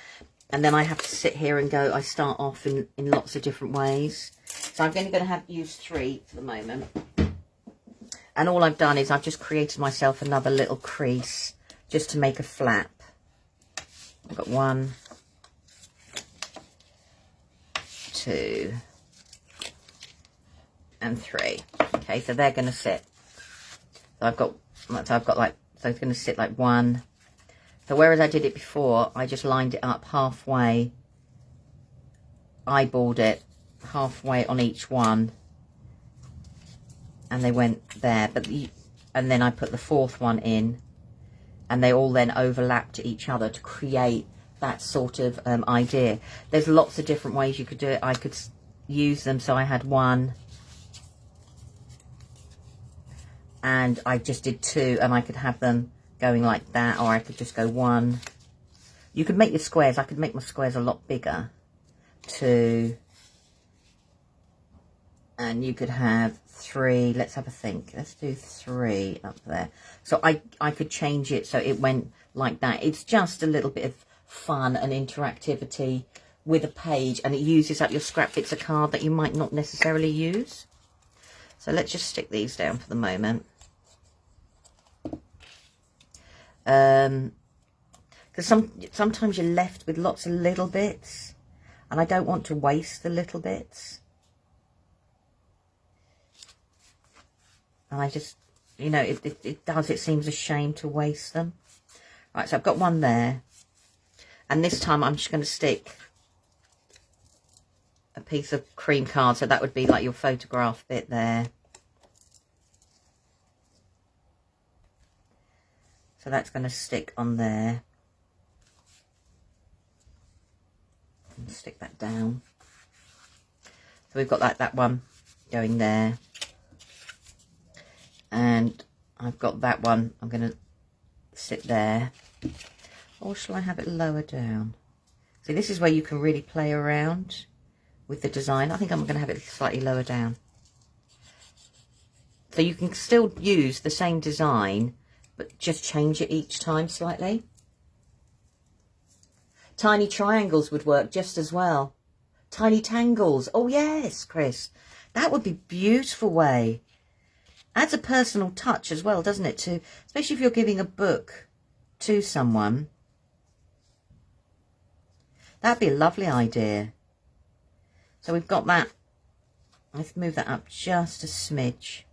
And then I have to sit here and go, I start off in lots of different ways. So I'm only going to use 3 for the moment. And all I've done is I've just created myself another little crease just to make a flap. I've got 1, 2 and 3. Okay, so they're going to sit. So I've got like, so it's going to sit like 1. So whereas I did it before, I just lined it up halfway, eyeballed it halfway on each one, and they went there. And then I put the 4th one in, and they all then overlapped each other to create that sort of idea. There's lots of different ways you could do it. I could use them, so I had 1, and I just did 2, and I could have them going like that, or I could just go 1. You could make your squares. I could make my squares a lot bigger. 2, and you could have 3. Let's have a think. Let's do 3 up there. So I could change it so it went like that. It's just a little bit of fun and interactivity with a page, and it uses up your scrap bits of card that you might not necessarily use. So let's just stick these down for the moment. Because sometimes you're left with lots of little bits, and I don't want to waste the little bits. And I just, you know, it seems a shame to waste them. Right, so I've got 1 there, and this time I'm just going to stick a piece of cream card, so that would be like your photograph bit there. So that's going to stick on there. And stick that down. So we've got like that one going there. And I've got that one. I'm going to sit there. Or shall I have it lower down? See, this is where you can really play around with the design. I think I'm going to have it slightly lower down. So you can still use the same design, but just change it each time slightly. Tiny triangles would work just as well. Tiny tangles. Oh yes, Chris. That would be a beautiful way. Adds a personal touch as well, doesn't it? Especially if you're giving a book to someone. That'd be a lovely idea. So we've got that. Let's move that up just a smidge.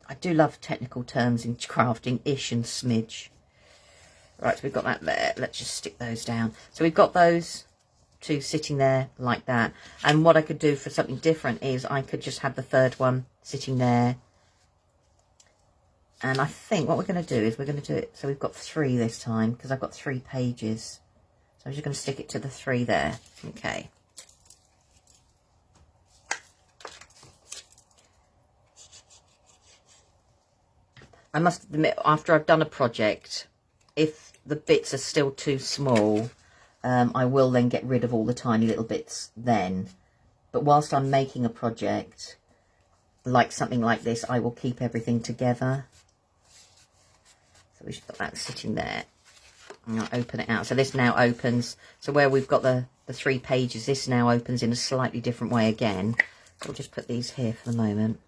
I do love technical terms in crafting, ish and smidge. Right, so we've got that there. Let's just stick those down. So we've got those 2 sitting there like that. And what I could do for something different is I could just have the 3rd one sitting there. And I think what we're going to do is we're going to do it. So we've got 3 this time because I've got 3 pages. So I'm just going to stick it to the 3 there. Okay. I must admit, after I've done a project, if the bits are still too small, I will then get rid of all the tiny little bits then. But whilst I'm making a project, like something like this, I will keep everything together. So we've got that sitting there. And I'll open it out. So this now opens. So where we've got the 3 pages, this now opens in a slightly different way again. So we'll just put these here for the moment.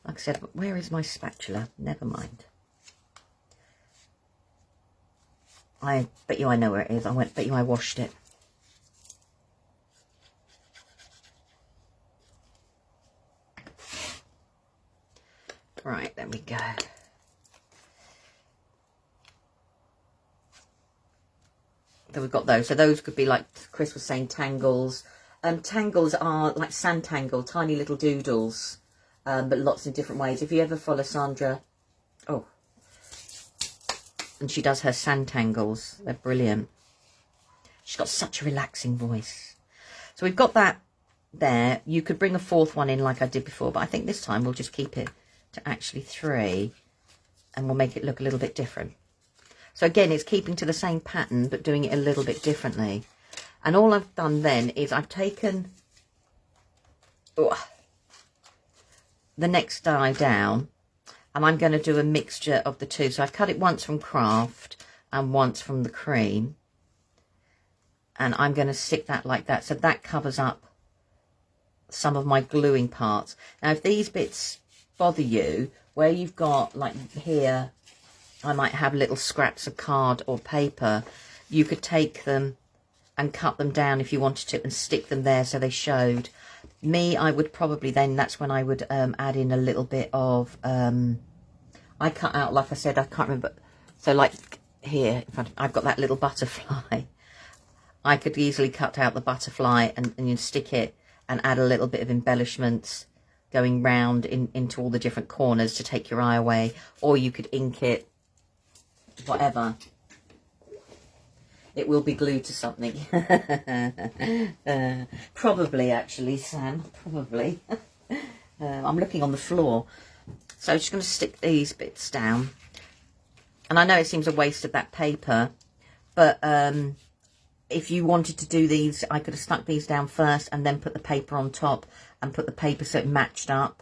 Like I said, where is my spatula? Never mind. I bet you I know where it is. Bet you I washed it. Right, there we go. So we've got those. So those could be like Chris was saying, tangles. Tangles are like sand-tangle, tiny little doodles, but lots of different ways. If you ever follow Sandra, oh, and she does her sand-tangles, they're brilliant. She's got such a relaxing voice. So we've got that there. You could bring a fourth one in like I did before, but I think this time we'll just keep it to actually 3, and we'll make it look a little bit different. So again, it's keeping to the same pattern, but doing it a little bit differently. And all I've done then is I've taken the next die down, and I'm going to do a mixture of the two. So I've cut it once from Craft and once from the cream. And I'm going to stick that like that. So that covers up some of my gluing parts. Now, if these bits bother you, where you've got, like here, I might have little scraps of card or paper, you could take them and cut them down if you wanted to and stick them there so they showed. Me, I would probably then, that's when I would add in a little bit of, I cut out, like I said, I can't remember. So like here, I've got that little butterfly. I could easily cut out the butterfly and you stick it and add a little bit of embellishments going round into all the different corners to take your eye away. Or you could ink it, whatever. It will be glued to something. Probably, actually, Sam. Probably. I'm looking on the floor. So I'm just going to stick these bits down. And I know it seems a waste of that paper, but if you wanted to do these, I could have stuck these down first and then put the paper on top and put the paper so it matched up.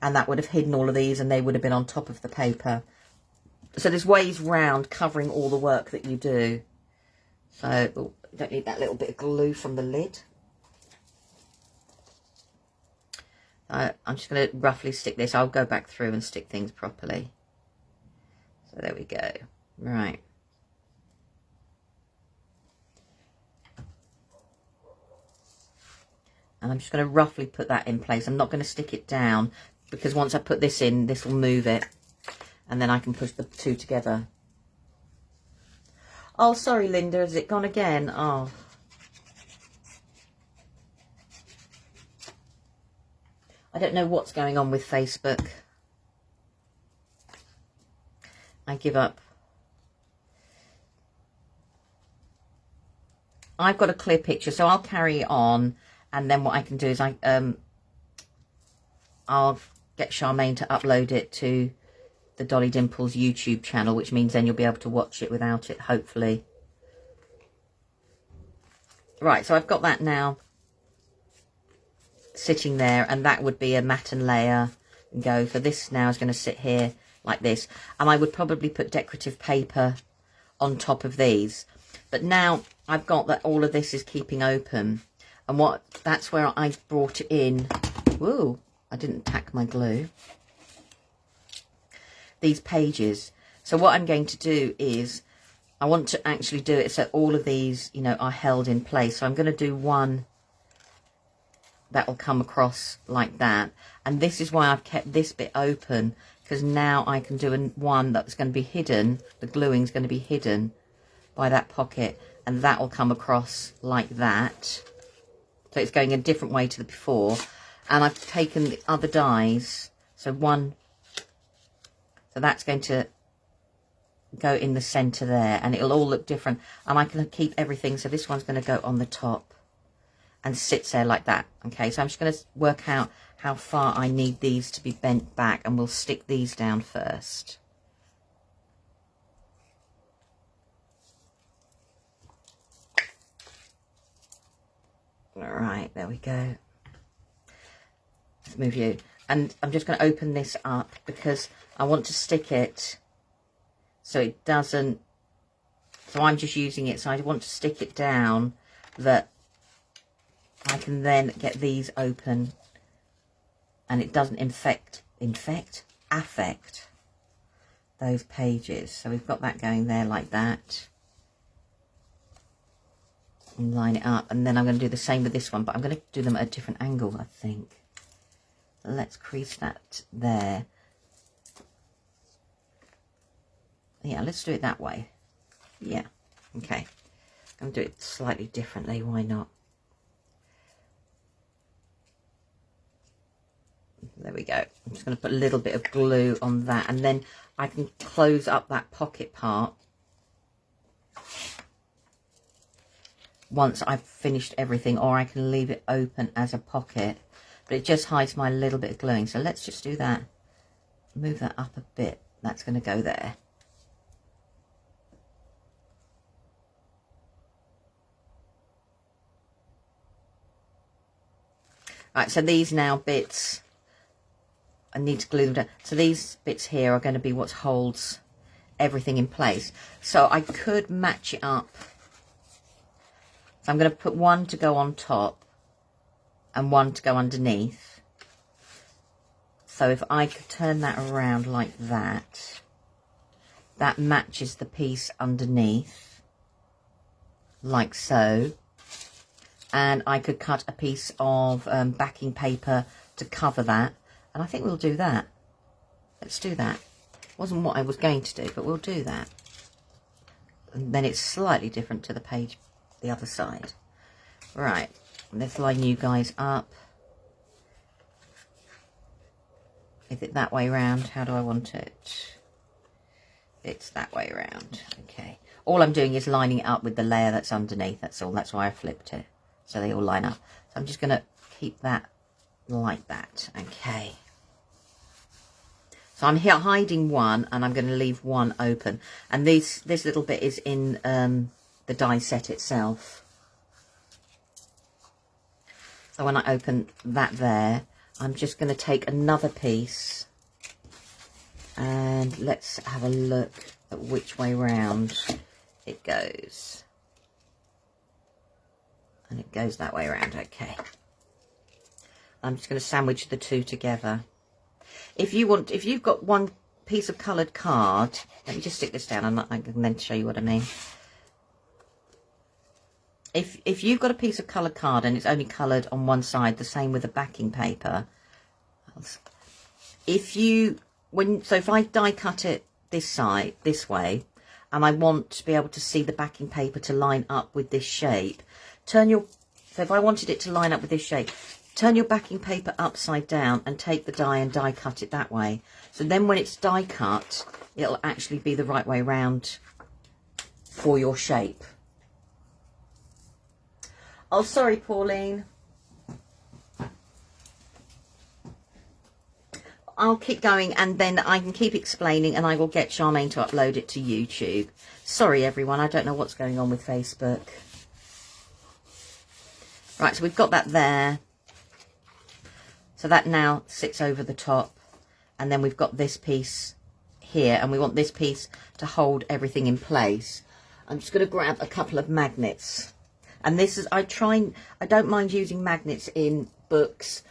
And that would have hidden all of these and they would have been on top of the paper. So there's ways round covering all the work that you do. So, oh, don't need that little bit of glue from the lid. I'm just going to roughly stick this. I'll go back through and stick things properly. So there we go. Right. And I'm just going to roughly put that in place. I'm not going to stick it down because once I put this in, this will move it. And then I can push the two together. Oh, sorry, Linda. Has it gone again? Oh. I don't know what's going on with Facebook. I give up. I've got a clear picture, so I'll carry on. And then what I can do is I'll get Charmaine to upload it to the Dolly Dimples YouTube channel, which means then you'll be able to watch it without it, hopefully. Right, so I've got that now sitting there, and that would be a matten layer and go. So this now is going to sit here like this, and I would probably put decorative paper on top of these. But now I've got that all of this is keeping open. And that's where I brought it in. Whoa, I didn't tack my glue. These pages. So what I'm going to do is, I want to actually do it so all of these, you know, are held in place. So I'm going to do one that will come across like that. And this is why I've kept this bit open, because now I can do one that's going to be hidden. The gluing's going to be hidden by that pocket, and that will come across like that. So it's going a different way to the before. And I've taken the other dies. So that's going to go in the centre there. And it'll all look different. And I can keep everything. So this one's going to go on the top and sits there like that. Okay, so I'm just going to work out how far I need these to be bent back. And we'll stick these down first. All right, there we go. Let's move you. And I'm just going to open this up because I want to stick it so it doesn't... So I'm just using it. So I want to stick it down that I can then get these open and it doesn't affect those pages. So we've got that going there like that. And line it up, and then I'm going to do the same with this one, but I'm going to do them at a different angle, I think. Let's crease that there. Yeah, let's do it that way. Yeah, okay. I'll do it slightly differently, why not? There we go. I'm just going to put a little bit of glue on that, and then I can close up that pocket part once I've finished everything, or I can leave it open as a pocket, but it just hides my little bit of gluing. So let's just do that. Move that up a bit. That's going to go there. Right, so these now bits, I need to glue them down. So these bits here are going to be what holds everything in place. So I could match it up. So I'm going to put one to go on top and one to go underneath. So if I could turn that around like that, that matches the piece underneath, like so. And I could cut a piece of backing paper to cover that. And I think we'll do that. Let's do that. Wasn't what I was going to do, but we'll do that. And then it's slightly different to the page, the other side. Right, let's line you guys up. Is it that way round? How do I want it? It's that way round. Okay. All I'm doing is lining it up with the layer that's underneath. That's all. That's why I flipped it. So they all line up. So I'm just going to keep that like that. Okay. So I'm here hiding one, and I'm going to leave one open. And this little bit is in the die set itself. So when I open that there, I'm just going to take another piece, and let's have a look at which way round it goes. And it goes that way around. Okay. I'm just going to sandwich the two together. If you've got one piece of coloured card, let me just stick this down and I can then show you what I mean. If you've got a piece of coloured card and it's only coloured on one side, the same with the backing paper. If I die cut it this side, this way, and I want to be able to see the backing paper to line up with this shape, so if I wanted it to line up with this shape, turn your backing paper upside down and take the die and die cut it that way. So then when it's die cut, it'll actually be the right way round for your shape. Oh, sorry, Pauline. I'll keep going, and then I can keep explaining, and I will get Charmaine to upload it to YouTube. Sorry, everyone. I don't know what's going on with Facebook. Right, so we've got that there. So that now sits over the top. And then we've got this piece here, and we want this piece to hold everything in place. I'm just going to grab a couple of magnets. And this is, I don't mind using magnets in books,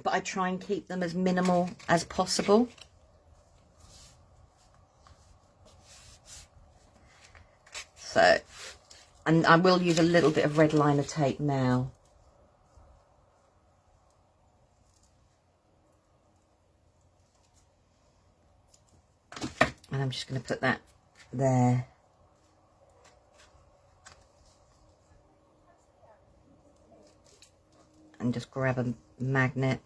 but I try and keep them as minimal as possible. So, and I will use a little bit of red liner tape now. And I'm just going to put that there. And just grab a magnet.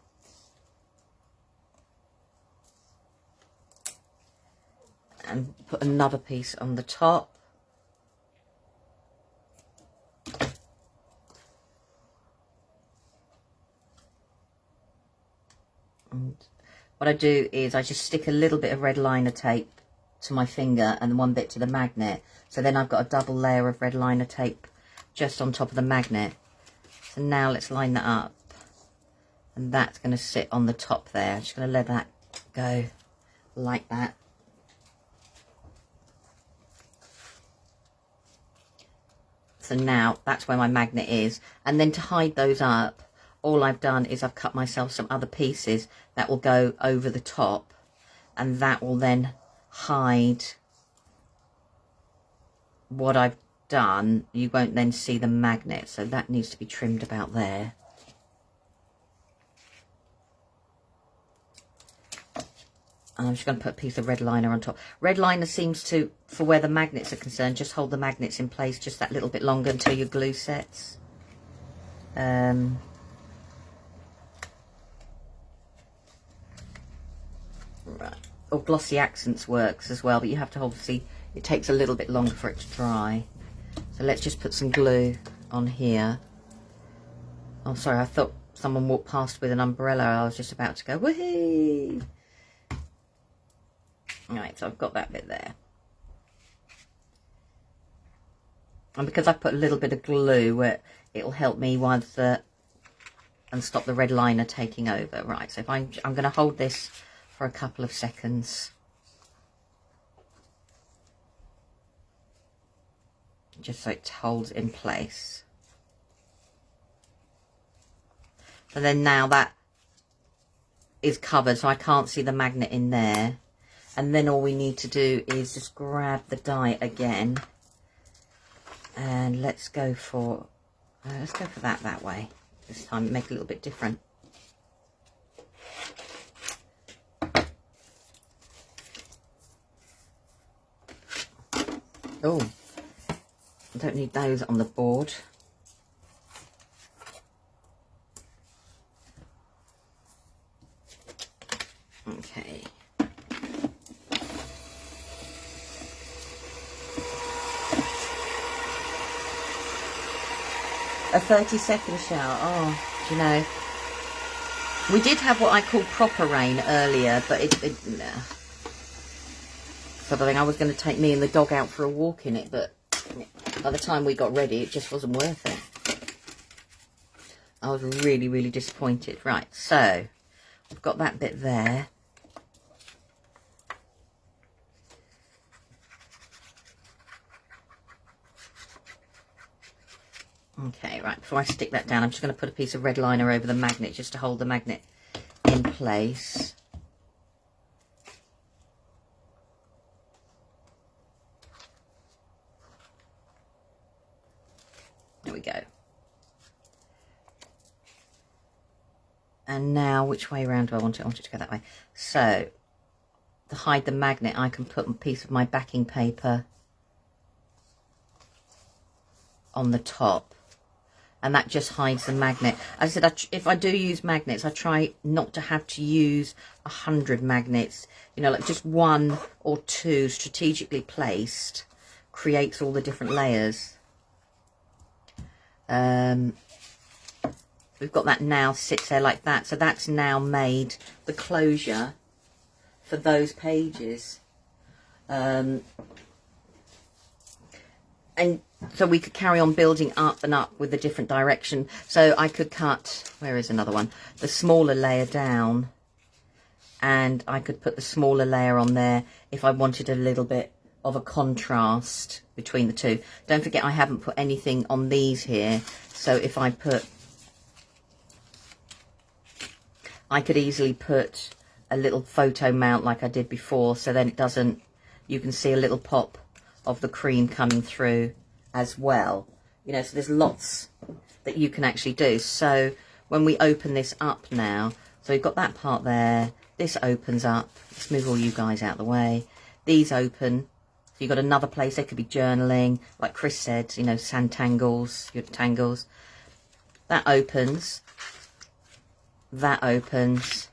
And put another piece on the top. And what I do is I just stick a little bit of red liner tape to my finger and one bit to the magnet. So then I've got a double layer of red liner tape just on top of the magnet. So now let's line that up. And that's going to sit on the top there. I'm just going to let that go like that. So now that's where my magnet is. And then to hide those up, all I've done is I've cut myself some other pieces that will go over the top. And that will then hide what I've done. You won't then see the magnet. So that needs to be trimmed about there. And I'm just going to put a piece of red liner on top. Red liner seems to, for where the magnets are concerned, just hold the magnets in place just that little bit longer until your glue sets. Right. Or glossy accents works as well, but you have to obviously, it takes a little bit longer for it to dry. So let's just put some glue on here. Oh, sorry, I thought someone walked past with an umbrella. I was just about to go, woohoo! Right, so I've got that bit there. And because I put a little bit of glue, it'll help me with the, and stop the red liner taking over. Right, so if I'm going to hold this for a couple of seconds. Just so it holds in place. So then now that is covered, so I can't see the magnet in there. And then all we need to do is just grab the die again. And let's go for that way. This time make it a little bit different. Oh, I don't need those on the board. Okay. A 30-second shower. Oh, do you know, we did have what I call proper rain earlier, but nah. So I think I was going to take me and the dog out for a walk in it, but by the time we got ready, it just wasn't worth it. I was really, really disappointed. Right, so I've got that bit there. Okay, right, before I stick that down, I'm just going to put a piece of red liner over the magnet just to hold the magnet in place. There we go. And now, which way around do I want it? I want it to go that way. So, to hide the magnet, I can put a piece of my backing paper on the top. And that just hides the magnet. As I said, if I do use magnets, I try not to have to use 100 magnets. You know, like just one or two strategically placed creates all the different layers. We've got that now, sits there like that. So that's now made the closure for those pages. And so we could carry on building up and up with a different direction. So I could cut, where is another one? The smaller layer down. And I could put the smaller layer on there if I wanted a little bit of a contrast between the two. Don't forget I haven't put anything on these here. So if I put, I could easily put a little photo mount like I did before. So then it doesn't, you can see a little pop of the cream coming through as well. You know, so there's lots that you can actually do. So when we open this up now, so we've got that part there, this opens up. Let's move all you guys out of the way. These open. So you've got another place. They could be journaling, like Chris said, you know, sand tangles, your tangles. That opens. That opens.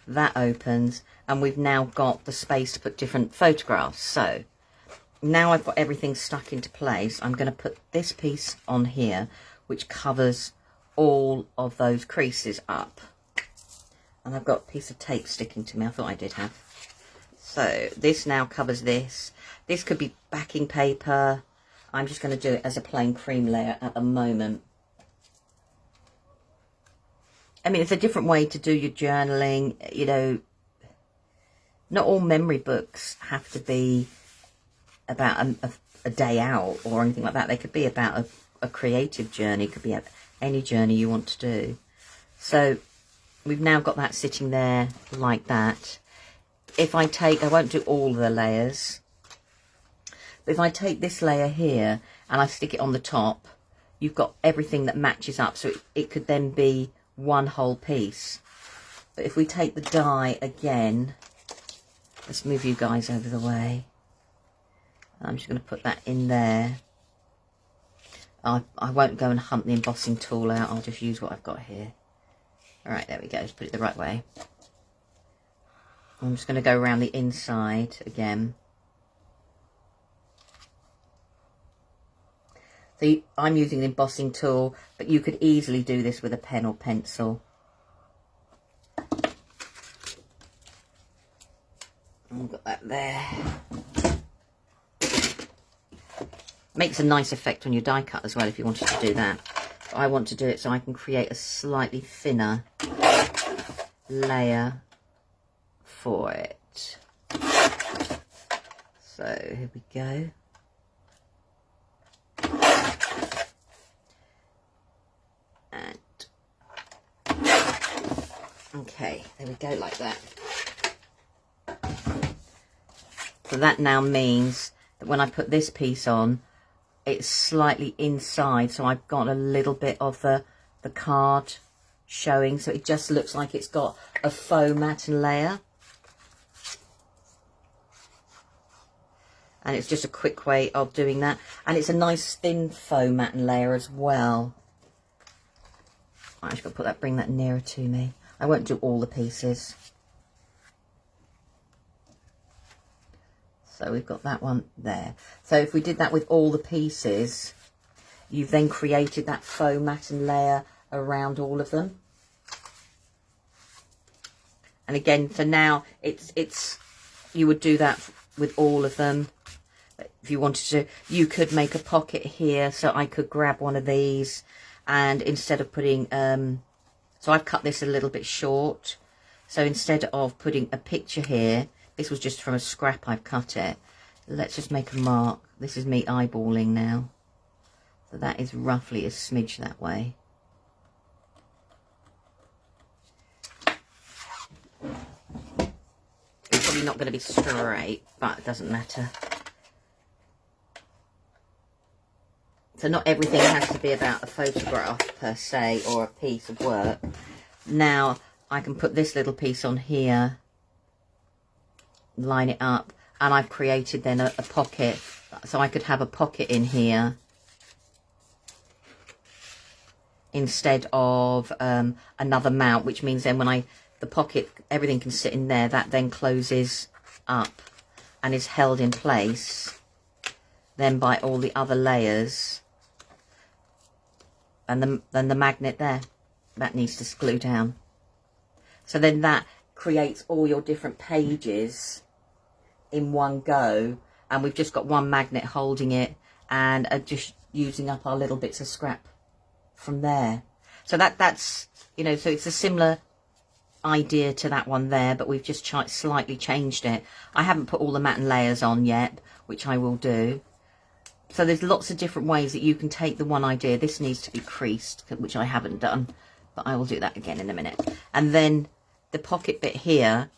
That opens. And we've now got the space to put different photographs. So now I've got everything stuck into place. I'm going to put this piece on here, which covers all of those creases up. And I've got a piece of tape sticking to me. I thought I did have. So this now covers this. This could be backing paper. I'm just going to do it as a plain cream layer at the moment. I mean, it's a different way to do your journaling. You know, not all memory books have to be about a day out or anything like that. They could be about a creative journey. It could be any journey you want to do. So we've now got that sitting there like that. If I take, I won't do all the layers, but if I take this layer here and I stick it on the top, you've got everything that matches up. So it could then be one whole piece. But if we take the die again Let's move you guys over the way. I'm just going to put that in there. I won't go and hunt the embossing tool out. I'll just use what I've got here. All right, there we go. Let's put it the right way. I'm just going to go around the inside again. So I'm using an embossing tool, but you could easily do this with a pen or pencil. I've got that there. Makes a nice effect on your die cut as well if you wanted to do that. But I want to do it so I can create a slightly thinner layer for it. So here we go. And okay, there we go, like that. So that now means that when I put this piece on, it's slightly inside, so I've got a little bit of the card showing, so it just looks like it's got a faux matte layer. And it's just a quick way of doing that, and it's a nice thin faux matte layer as well. I'm just going to put that, bring that nearer to me. I won't do all the pieces. So we've got that one there. So if we did that with all the pieces, you've then created that faux matte layer around all of them. And again, so now it's you would do that with all of them. If you wanted to, you could make a pocket here, so I could grab one of these, and instead of putting so I've cut this a little bit short, so instead of putting a picture here, this was just from a scrap, I've cut it. Let's just make a mark. This is me eyeballing now. So that is roughly a smidge that way. It's probably not going to be straight, but it doesn't matter. So not everything has to be about a photograph per se, or a piece of work. Now I can put this little piece on here, line it up, and I've created then a pocket, so I could have a pocket in here instead of another mount, which means then when the pocket, everything can sit in there. That then closes up and is held in place then by all the other layers, and then the magnet there, that needs to glue down. So then that creates all your different pages in one go, and we've just got one magnet holding it, and just using up our little bits of scrap from there. So that's, you know, so it's a similar idea to that one there, but we've just slightly changed it. I haven't put all the matte layers on yet, which I will do. So there's lots of different ways that you can take the one idea. This needs to be creased, which I haven't done, but I will do that again in a minute. And then the pocket bit here,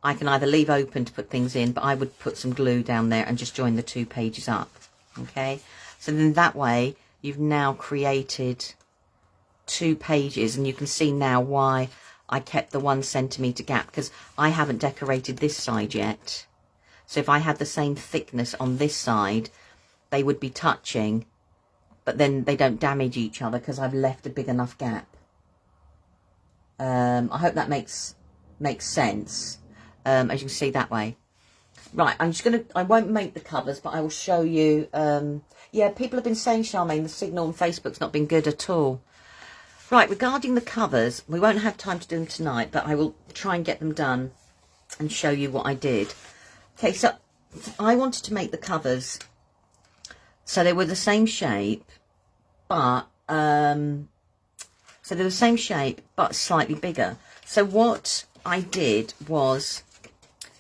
I can either leave open to put things in, but I would put some glue down there and just join the two pages up. Okay, so then that way you've now created two pages, and you can see now why I kept the 1 centimetre gap, because I haven't decorated this side yet. So if I had the same thickness on this side, they would be touching, but then they don't damage each other because I've left a big enough gap. I hope that makes sense. As you can see that way. Right, I won't make the covers, but I will show you. Yeah, people have been saying, Charmaine, the signal on Facebook's not been good at all. Right, regarding the covers, we won't have time to do them tonight, but I will try and get them done and show you what I did. Okay, so I wanted to make the covers so they were the same shape, but slightly bigger. So what I did was,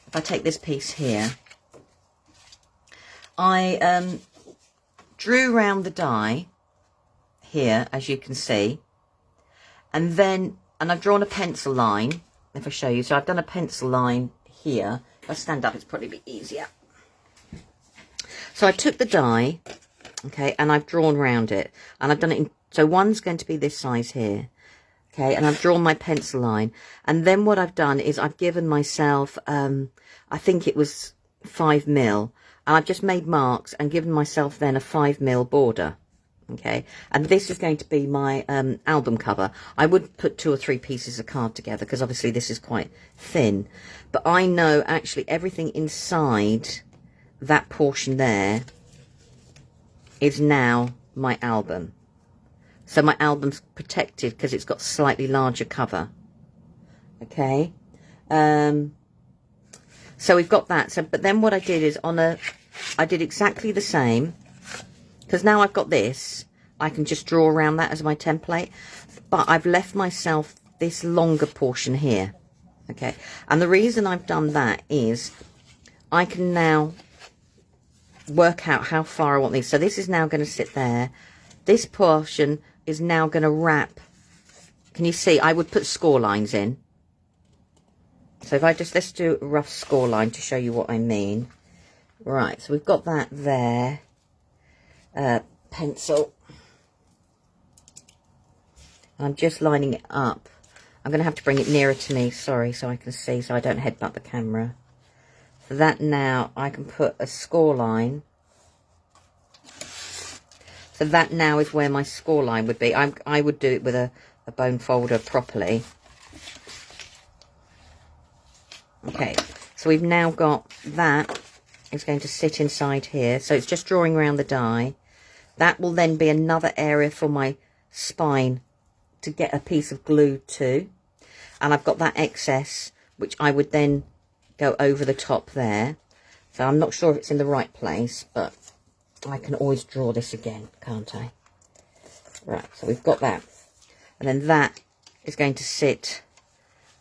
if I take this piece here, I drew round the die here, as you can see, and I've drawn a pencil line. If I show you, so I've done a pencil line here. If I stand up, it's probably be easier. So I took the die, okay, and I've drawn round it, and I've done it in, so one's going to be this size here. Okay, and I've drawn my pencil line. And then what I've done is I've given myself, I think it was 5mm. And I've just made marks and given myself then a 5mm border. Okay, and this is going to be my album cover. I would put 2 or 3 pieces of card together because obviously this is quite thin. But I know actually everything inside that portion there is now my album. So my album's protected because it's got slightly larger cover. Okay. So we've got that. So, but then what I did is I did exactly the same. Because now I've got this, I can just draw around that as my template. But I've left myself this longer portion here. Okay. And the reason I've done that is I can now work out how far I want these. So this is now going to sit there. This portion is now going to wrap. Can you see? I would put score lines in. So if I just, let's do a rough score line to show you what I mean. Right, so we've got that there. Pencil. I'm just lining it up. I'm going to have to bring it nearer to me, sorry, so I can see, so I don't headbutt the camera. So that now, I can put a score line. So that now is where my score line would be. I would do it with a bone folder properly. Okay, so we've now got that. It's going to sit inside here. So it's just drawing around the die. That will then be another area for my spine to get a piece of glue to. And I've got that excess, which I would then go over the top there. So I'm not sure if it's in the right place, but I can always draw this again, can't I? Right, so we've got that. And then that is going to sit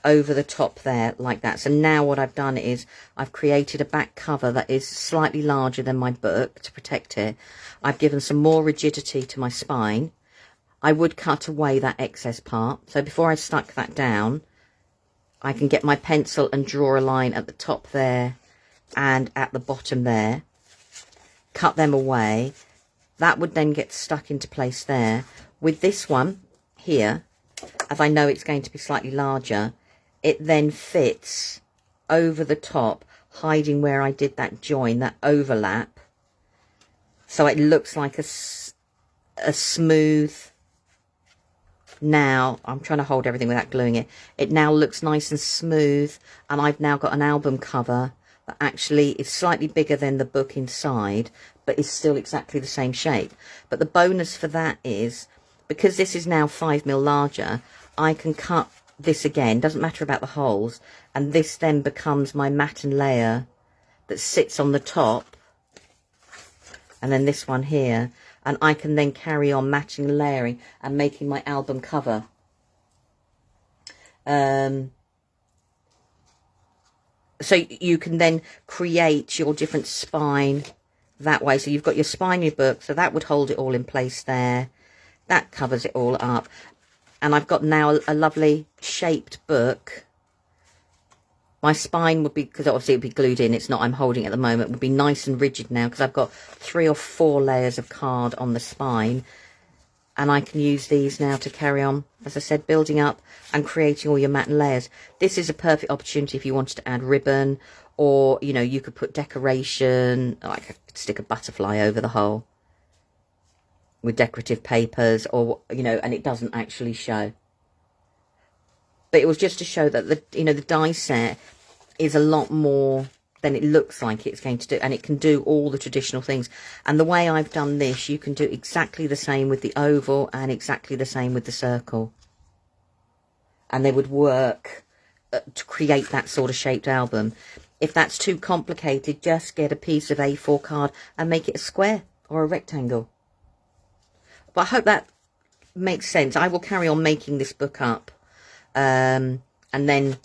over the top there like that. So now what I've done is I've created a back cover that is slightly larger than my book to protect it. I've given some more rigidity to my spine. I would cut away that excess part. So before I stuck that down, I can get my pencil and draw a line at the top there and at the bottom there. Cut them away. That would then get stuck into place there. With this one here, as I know it's going to be slightly larger, it then fits over the top, hiding where I did that join, that overlap. So it looks like a smooth, now, I'm trying to hold everything without gluing it. It now looks nice and smooth, and I've now got an album cover that actually is slightly bigger than the book inside, but is still exactly the same shape. But the bonus for that is, because this is now 5mm larger, I can cut this again, doesn't matter about the holes, and this then becomes my matten layer that sits on the top, and then this one here, and I can then carry on matching, layering and making my album cover. So you can then create your different spine that way. So you've got your spine, your book, so that would hold it all in place there. That covers it all up. And I've got now a lovely shaped book. My spine would be, because obviously it would be glued in, it's not, I'm holding it at the moment, would be nice and rigid now because I've got 3 or 4 layers of card on the spine. And I can use these now to carry on, as I said, building up and creating all your matten layers. This is a perfect opportunity if you wanted to add ribbon, or, you know, you could put decoration, like I could stick a butterfly over the whole with decorative papers, or, you know, and it doesn't actually show. But it was just to show that, the die set is a lot more than it looks like it's going to do, and it can do all the traditional things. And the way I've done this, you can do exactly the same with the oval and exactly the same with the circle, and they would work to create that sort of shaped album. If that's too complicated, just get a piece of A4 card and make it a square or a rectangle. But I hope that makes sense. I will carry on making this book up and then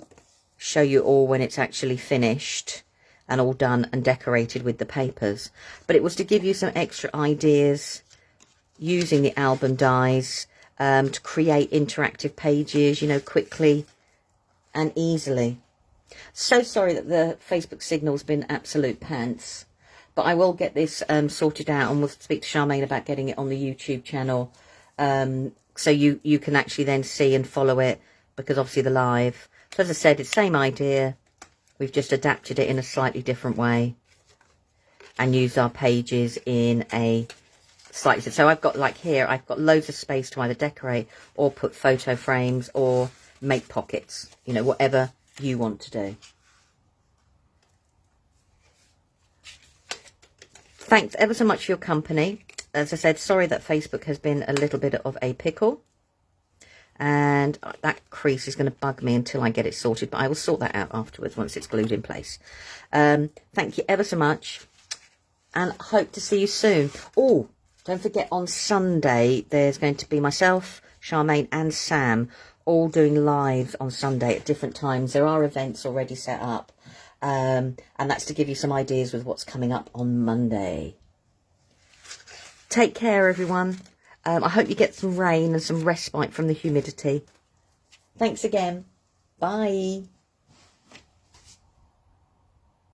show you all when it's actually finished and all done and decorated with the papers. But it was to give you some extra ideas using the album dies to create interactive pages, you know, quickly and easily. So sorry that the Facebook signal's been absolute pants, but I will get this sorted out, and we'll speak to Charmaine about getting it on the YouTube channel so you can actually then see and follow it, because obviously the live. So as I said, it's the same idea. We've just adapted it in a slightly different way and used our pages in a slightly. So I've got, like here, I've got loads of space to either decorate or put photo frames or make pockets, you know, whatever you want to do. Thanks ever so much for your company. As I said, sorry that Facebook has been a little bit of a pickle. And that crease is going to bug me until I get it sorted. But I will sort that out afterwards once it's glued in place. Thank you ever so much. And I hope to see you soon. Oh, don't forget, on Sunday, there's going to be myself, Charmaine and Sam all doing lives on Sunday at different times. There are events already set up. And that's to give you some ideas with what's coming up on Monday. Take care, everyone. I hope you get some rain and some respite from the humidity. Thanks again. Bye.